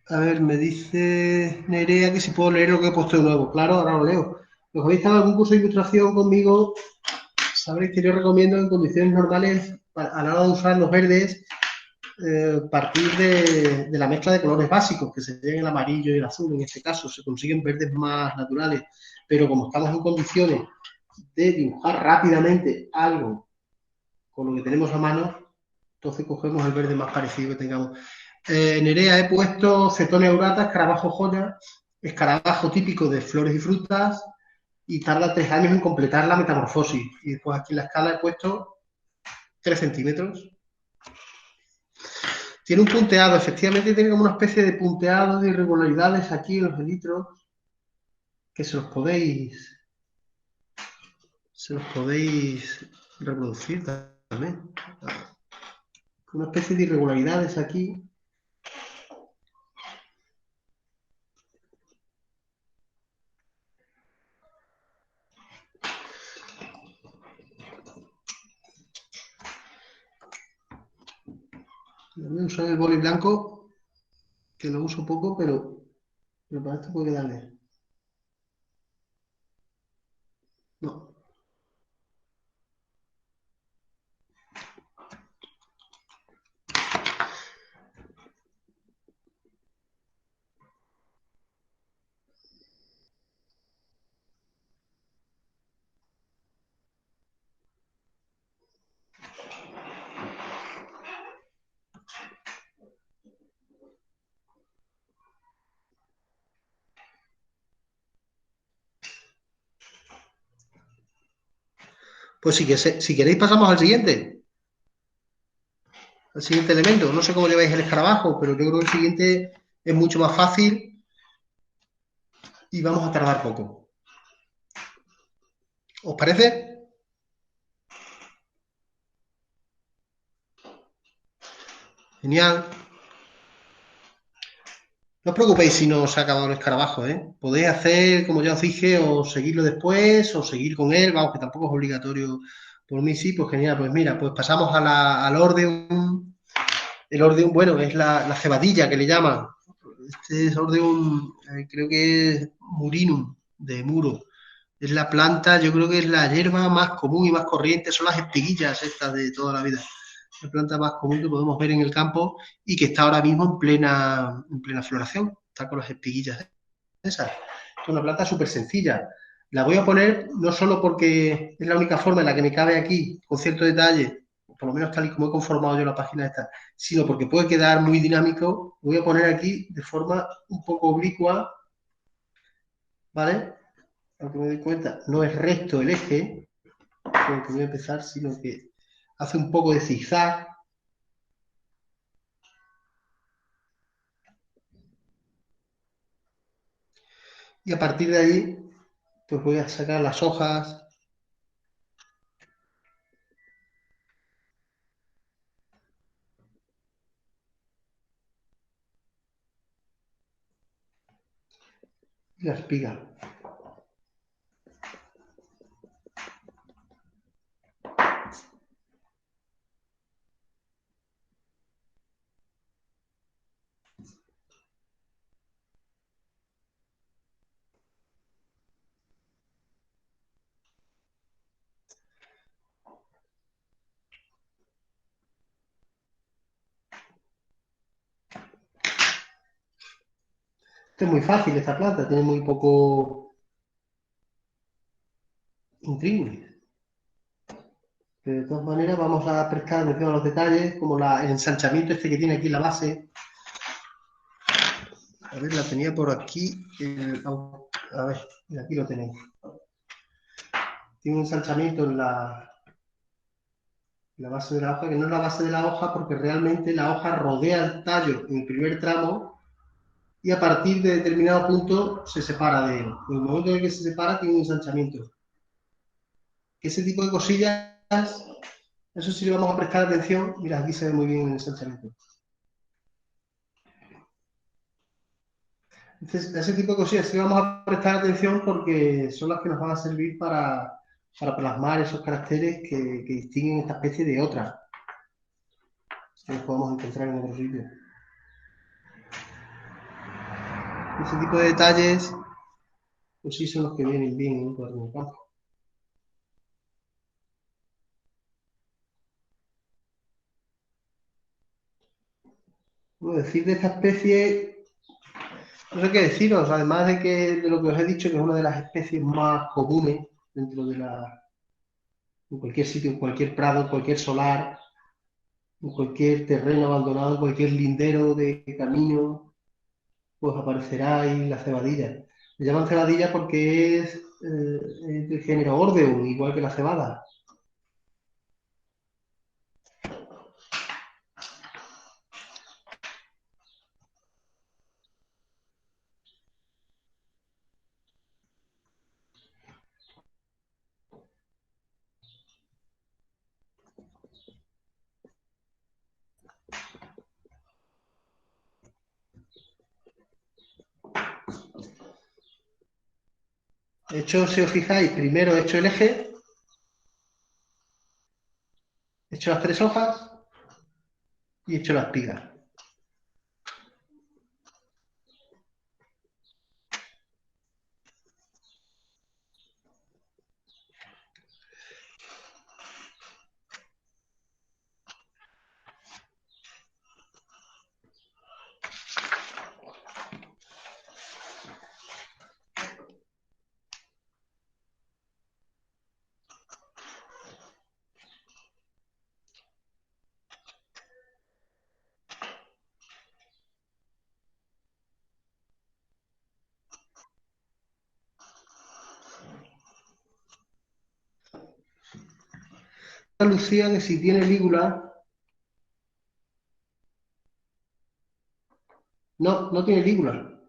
a ver, me dice Nerea que si puedo leer lo que he puesto de nuevo. Claro, ahora lo leo. Los que habéis estado en algún curso de ilustración conmigo, sabréis que yo recomiendo en condiciones normales, a la hora de usar los verdes, partir de la mezcla de colores básicos, que serían el amarillo y el azul. En este caso, se consiguen verdes más naturales. Pero como estamos en condiciones de dibujar rápidamente algo con lo que tenemos a mano, entonces cogemos el verde más parecido que tengamos. Nerea, he puesto Cetone aurata, escarabajo joya, escarabajo típico de flores y frutas, y tarda 3 años en completar la metamorfosis. Y después aquí en la escala he puesto 3 centímetros. Tiene un punteado, efectivamente tiene como una especie de punteado de irregularidades aquí en los elitros, que se los podéis reproducir también. Una especie de irregularidades aquí. Voy a usar el boli blanco, que lo uso poco, pero para esto puede quedarle. No. Pues si queréis pasamos al siguiente elemento. No sé cómo lleváis el escarabajo, pero yo creo que el siguiente es mucho más fácil y vamos a tardar poco. ¿Os parece? Genial. No os preocupéis si no os ha acabado el escarabajo, ¿eh? Podéis hacer, como ya os dije, o seguirlo después, o seguir con él, vamos, que tampoco es obligatorio. Por mí sí, pues genial. Pues mira, pues pasamos al Ordeum. El Ordeum, bueno, es la cebadilla que le llaman. Este es Ordeum, creo que es Murinum, de muro. Es la planta, yo creo que es la hierba más común y más corriente, son las espiguillas estas de toda la vida. La planta más común que podemos ver en el campo y que está ahora mismo en plena floración. Está con las espiguillas esas. Es una planta súper sencilla. La voy a poner no solo porque es la única forma en la que me cabe aquí, con cierto detalle, por lo menos tal y como he conformado yo la página esta, sino porque puede quedar muy dinámico. Voy a poner aquí de forma un poco oblicua, ¿vale? Aunque me doy cuenta, no es recto el eje con el que voy a empezar, sino que hace un poco de zigzag. Y a partir de ahí, pues voy a sacar las hojas. Y la espiga. Esto es muy fácil, esta planta, tiene muy poco intríngulis. Pero de todas maneras vamos a prestar atención a los detalles, como el ensanchamiento este que tiene aquí en la base. A ver, la tenía por aquí. A ver, aquí lo tenéis. Tiene un ensanchamiento en la base de la hoja, que no es la base de la hoja, porque realmente la hoja rodea el tallo en el primer tramo y a partir de determinado punto se separa de él. En el momento en el que se separa tiene un ensanchamiento. Ese tipo de cosillas, eso sí le vamos a prestar atención. Mira, aquí se ve muy bien el ensanchamiento. Entonces, a ese tipo de cosillas sí vamos a prestar atención porque son las que nos van a servir para plasmar esos caracteres que distinguen esta especie de otra, que los podemos encontrar en otro sitio. Ese tipo de detalles, pues sí son los que vienen bien en un cuaderno de campo. Bueno, decir de esta especie, no sé qué deciros, además de lo que os he dicho, que es una de las especies más comunes dentro de en cualquier sitio, en cualquier prado, en cualquier solar, en cualquier terreno abandonado, en cualquier lindero de camino, pues aparecerá ahí la cebadilla. Le llaman cebadilla porque es del género Ordeum, igual que la cebada. De hecho, si os fijáis, primero he hecho el eje, he hecho las 3 hojas y he hecho la espiga. Lucía que si tiene lígula, no tiene lígula.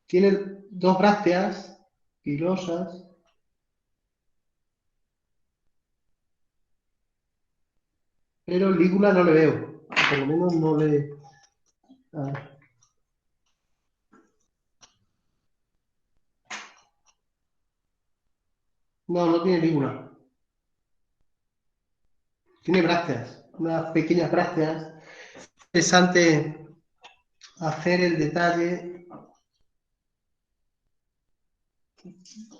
Tiene 2 brácteas pilosas, pero lígula no le veo. Por lo menos no le... A ver. No tiene lígula. Tiene brácteas, unas pequeñas brácteas. Interesante hacer el detalle.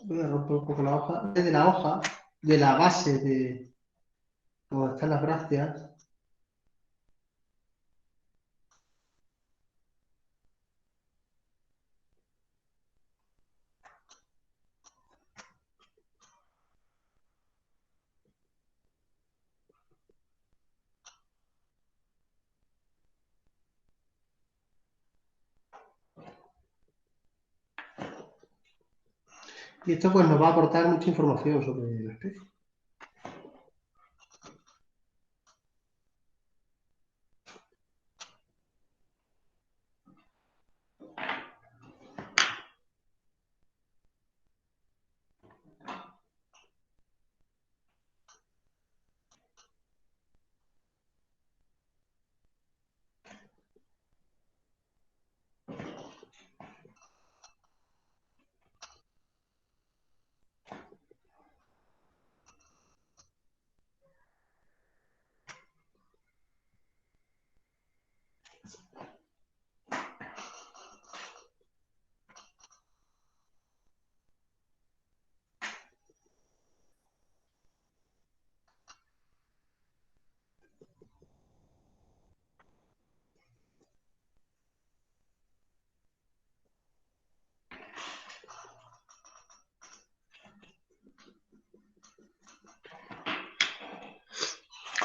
Voy a romper un poco la hoja. De la hoja, de la base de donde están las brácteas. Y esto pues nos va a aportar mucha información sobre la especie.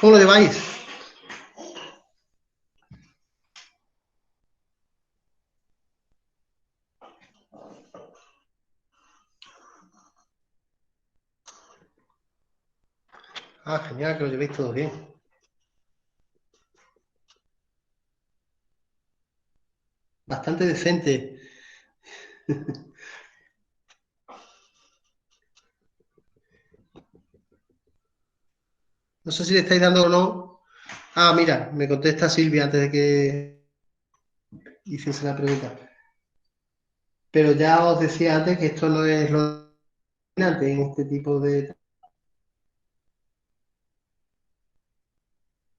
¿Cómo lo lleváis? Ah, genial, que lo llevéis todo bien. Bastante decente. No sé si le estáis dando o no. Ah, mira, me contesta Silvia antes de que hiciese la pregunta. Pero ya os decía antes que esto no es lo dominante en este tipo de...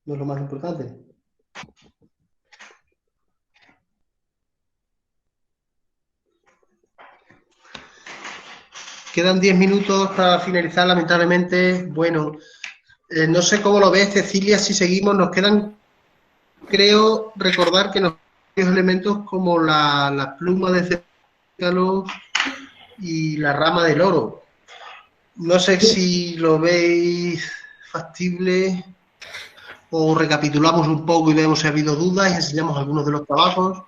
No es lo más importante. Quedan 10 minutos para finalizar, lamentablemente. Bueno, no sé cómo lo ves, Cecilia, si seguimos. Nos quedan, creo, recordar que nos quedan elementos como la pluma de cécalo y la rama del oro. No sé si lo veis factible o recapitulamos un poco y vemos si ha habido dudas y enseñamos algunos de los trabajos.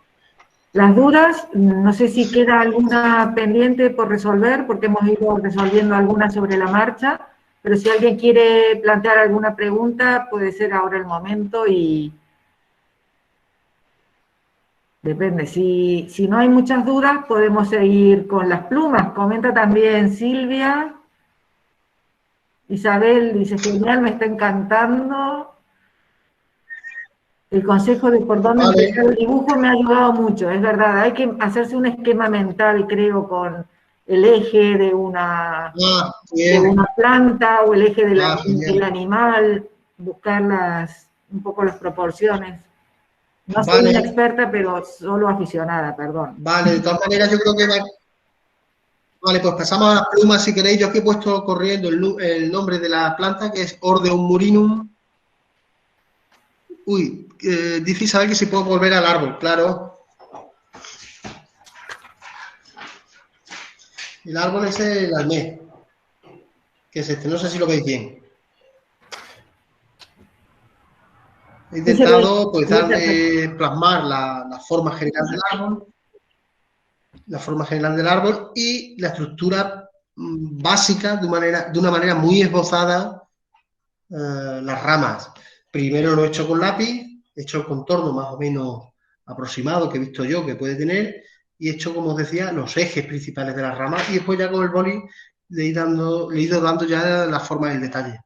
Las dudas, no sé si queda alguna pendiente por resolver, porque hemos ido resolviendo algunas sobre la marcha, pero si alguien quiere plantear alguna pregunta, puede ser ahora el momento y depende. Si no hay muchas dudas, podemos seguir con las plumas. Comenta también Silvia. Isabel dice, genial, me está encantando. El consejo de por dónde empezar el dibujo me ha ayudado mucho, es verdad. Hay que hacerse un esquema mental, creo, con el eje de una planta o el eje del animal, buscar un poco las proporciones. No soy una experta, pero solo aficionada, perdón.
Vale, de todas maneras yo creo que Vale, pues pasamos a las plumas si queréis. Yo aquí he puesto corriendo el nombre de la planta, que es Ordeum murinum. Uy, dice Isabel que si puedo volver al árbol, claro. El árbol es el almé, que es este, no sé si lo veis bien. He intentado pues darle, plasmar la forma general del árbol, y la estructura básica de una manera muy esbozada, las ramas. Primero lo he hecho con lápiz, he hecho el contorno más o menos aproximado que he visto yo que puede tener, y he hecho, como os decía, los ejes principales de las ramas, y después ya con el boli le he ido dando ya la forma del detalle.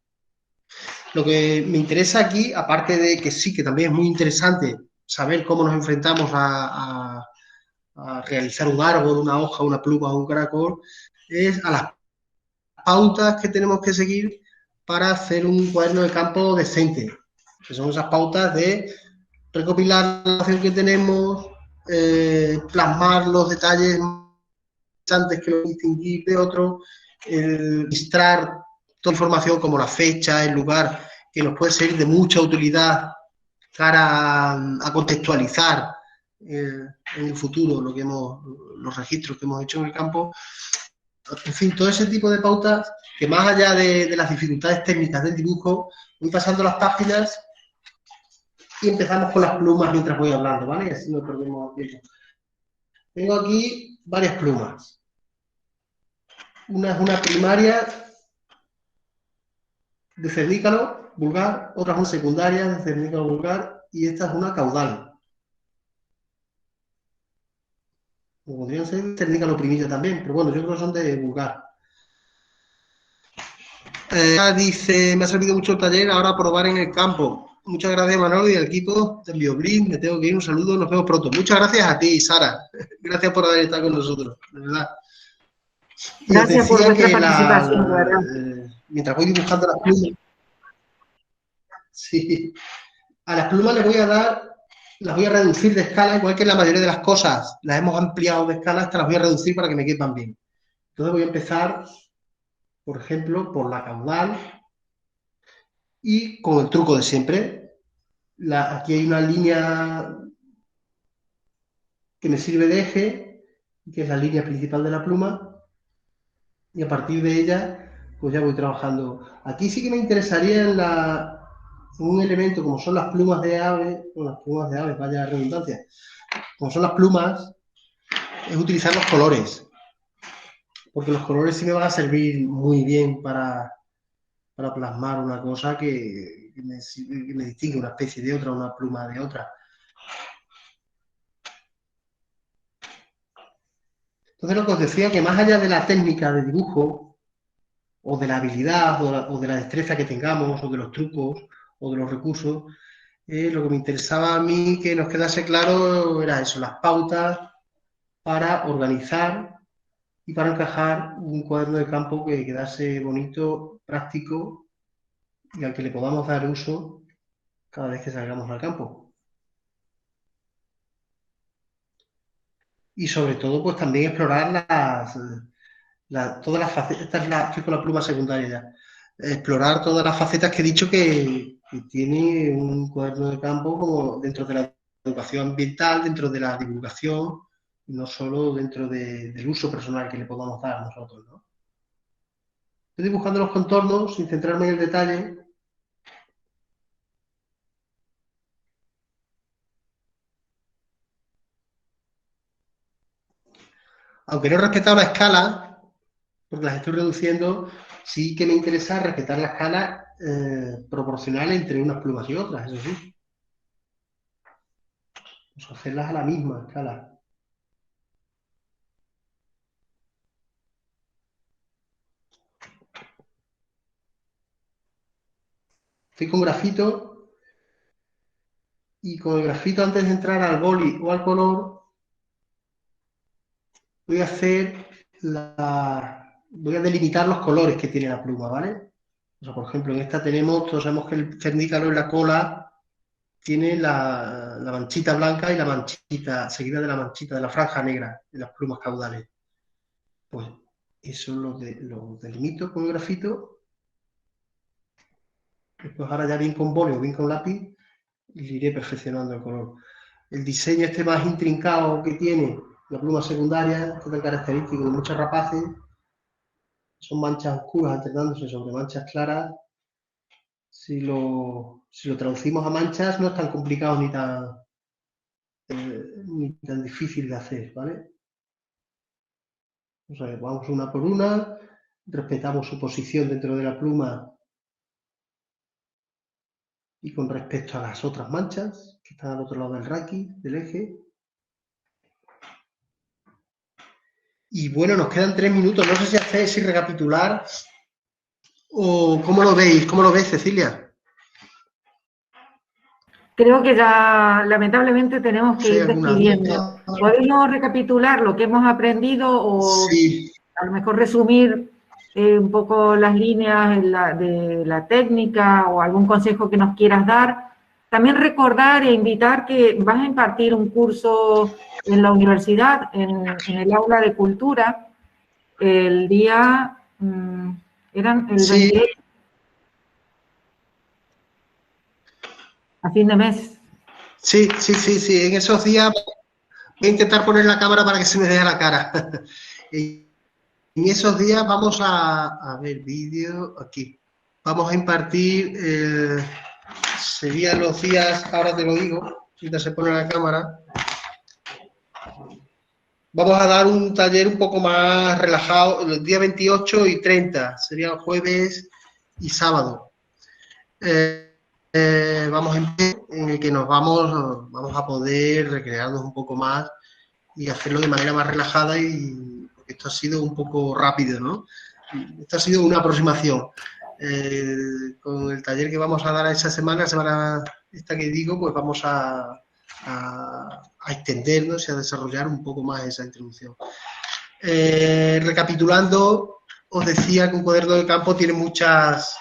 Lo que me interesa aquí, aparte de que sí, que también es muy interesante saber cómo nos enfrentamos a realizar un árbol, una hoja, una pluma o un caracol, es a las pautas que tenemos que seguir para hacer un cuaderno de campo decente, que son esas pautas de recopilar la información que tenemos, plasmar los detalles antes que lo distinguir de otro, registrar toda información como la fecha, el lugar, que nos puede ser de mucha utilidad cara a contextualizar en el futuro los registros que hemos hecho en el campo. En fin, todo ese tipo de pautas que más allá de las dificultades técnicas del dibujo, voy pasando las páginas y empezamos con las plumas mientras voy hablando, ¿vale? Y así no perdemos tiempo. Tengo aquí varias plumas. Una es una primaria de cernícalo vulgar, otra es una secundaria de cernícalo vulgar y esta es una caudal. Podrían ser cernícalo primillo también, pero bueno, yo creo que son de vulgar. Dice, me ha servido mucho el taller, ahora probar en el campo. Muchas gracias, Manolo, y al equipo de BioBlin. Me tengo que ir, un saludo, nos vemos pronto. Muchas gracias a ti, Sara. Gracias por haber estado con nosotros, de verdad.
Gracias por vuestra participación, de verdad.
Mientras voy dibujando las plumas, sí, a las plumas las voy a reducir de escala, igual que la mayoría de las cosas. Las hemos ampliado de escala, hasta las voy a reducir para que me quepan bien. Entonces voy a empezar, por ejemplo, por la caudal y con el truco de siempre. Aquí hay una línea que me sirve de eje, que es la línea principal de la pluma, y a partir de ella, pues ya voy trabajando. Aquí sí que me interesaría un elemento como son las plumas de ave, bueno, las plumas de ave, vaya redundancia, como son las plumas, es utilizar los colores, porque los colores sí me van a servir muy bien para plasmar una cosa que me distingue una especie de otra, una pluma de otra. Entonces lo que os decía, que más allá de la técnica de dibujo, o de la habilidad, o de la destreza que tengamos, o de los trucos, o de los recursos, lo que me interesaba a mí que nos quedase claro era eso, las pautas para organizar y para encajar un cuaderno de campo que quedase bonito, práctico y al que le podamos dar uso cada vez que salgamos al campo. Y sobre todo, pues también explorar todas las facetas, estoy con la pluma secundaria ya, explorar todas las facetas que he dicho que tiene un cuaderno de campo como dentro de la educación ambiental, dentro de la divulgación, no solo dentro del uso personal que le podamos dar a nosotros, ¿no? Estoy dibujando los contornos sin centrarme en el detalle. Aunque no he respetado la escala, porque las estoy reduciendo, sí que me interesa respetar la escala proporcional entre unas plumas y otras, eso sí. Pues hacerlas a la misma escala. Estoy con grafito y con el grafito, antes de entrar al boli o al color, voy a delimitar los colores que tiene la pluma, ¿vale? O sea, por ejemplo, en esta todos sabemos que el cernícalo en la cola tiene la manchita blanca y la manchita, seguida de la manchita, de la franja negra de las plumas caudales. Pues eso lo delimito con el grafito. Después ahora ya bien con boli o bien con lápiz, y iré perfeccionando el color. El diseño este más intrincado que tiene la pluma secundaria, este tan característico de muchos rapaces, son manchas oscuras alternándose sobre manchas claras. Si lo traducimos a manchas, no es tan complicado ni tan difícil de hacer, ¿vale? O sea, vamos una por una, respetamos su posición dentro de la pluma y con respecto a las otras manchas que están al otro lado del raquis, del eje. Y bueno, nos quedan 3 minutos. No sé si hacéis y recapitular o cómo lo veis. ¿Cómo lo ves, Cecilia?
Creo que ya lamentablemente tenemos que ir despidiendo. ¿Podemos recapitular lo que hemos aprendido o
sí,
a lo mejor resumir un poco las líneas de la técnica o algún consejo que nos quieras dar? También recordar e invitar que vas a impartir un curso en la universidad, en el aula de cultura, el día, eran el
sí.
28, a fin de mes.
Sí. En esos días voy a intentar poner la cámara para que se me vea la cara. En esos días vamos a ver vídeo aquí. Vamos a impartir, serían los días, ahora te lo digo, si se pone la cámara. Vamos a dar un taller un poco más relajado, los días 28 y 30, serían jueves y sábado. Vamos en el que nos vamos a poder recrearnos un poco más y hacerlo de manera más relajada, y esto ha sido un poco rápido, ¿no? Esto ha sido una aproximación. Con el taller que vamos a dar a esa semana, la semana esta que digo, pues vamos a extendernos y a desarrollar un poco más esa introducción. Recapitulando, os decía que un cuaderno de campo tiene muchas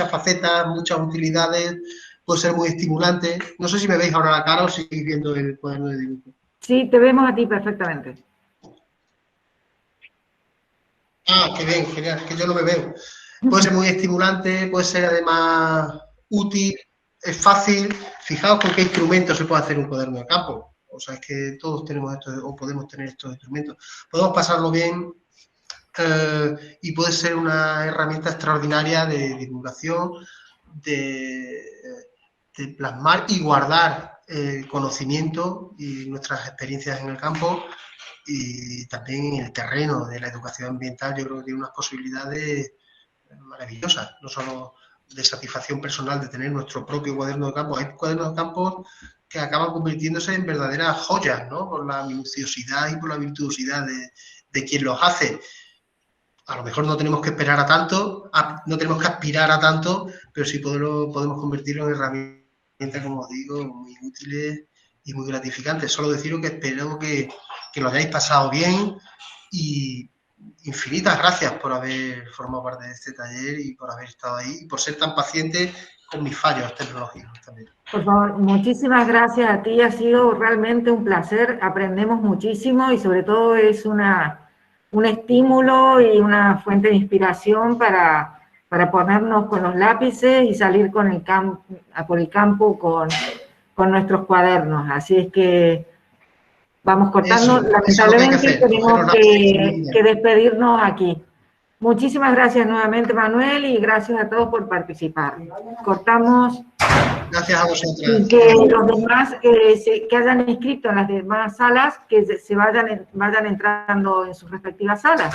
facetas, muchas utilidades, puede ser muy estimulante. No sé si me veis ahora la cara o seguís viendo el cuaderno de dibujo.
Sí, te vemos a ti perfectamente.
Ah, qué bien, genial, que yo no me veo. Puede ser muy estimulante, puede ser además útil, es fácil. Fijaos con qué instrumentos se puede hacer un cuaderno de campo. O sea, es que todos tenemos estos, o podemos tener estos instrumentos. Podemos pasarlo bien y puede ser una herramienta extraordinaria de divulgación de plasmar y guardar el conocimiento y nuestras experiencias en el campo y también en el terreno de la educación ambiental. Yo creo que tiene unas posibilidades maravillosas, no solo de satisfacción personal de tener nuestro propio cuaderno de campo. Hay cuadernos de campo que acaban convirtiéndose en verdaderas joyas, ¿no? Por la minuciosidad y por la virtuosidad de quien los hace. A lo mejor no tenemos que esperar a tanto, no tenemos que aspirar a tanto, pero sí podemos convertirlo en herramientas, como os digo, muy útiles y muy gratificantes. Solo deciros que espero que lo hayáis pasado bien y infinitas gracias por haber formado parte de este taller y por haber estado ahí y por ser tan paciente con mis fallos tecnológicos también.
Por favor, muchísimas gracias a ti, ha sido realmente un placer, aprendemos muchísimo y sobre todo es un estímulo y una fuente de inspiración para ponernos con los lápices y salir por el campo con nuestros cuadernos. Así es que vamos cortando. Lamentablemente tenemos que despedirnos aquí. Muchísimas gracias nuevamente, Manuel, y gracias a todos por participar. Cortamos.
Gracias a vosotros.
Y que los demás que hayan inscrito en las demás salas, que se vayan entrando en sus respectivas salas.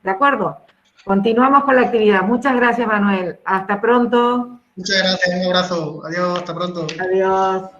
¿De acuerdo? Continuamos con la actividad. Muchas gracias, Manuel. Hasta pronto.
Muchas gracias. Un abrazo. Adiós. Hasta pronto.
Adiós.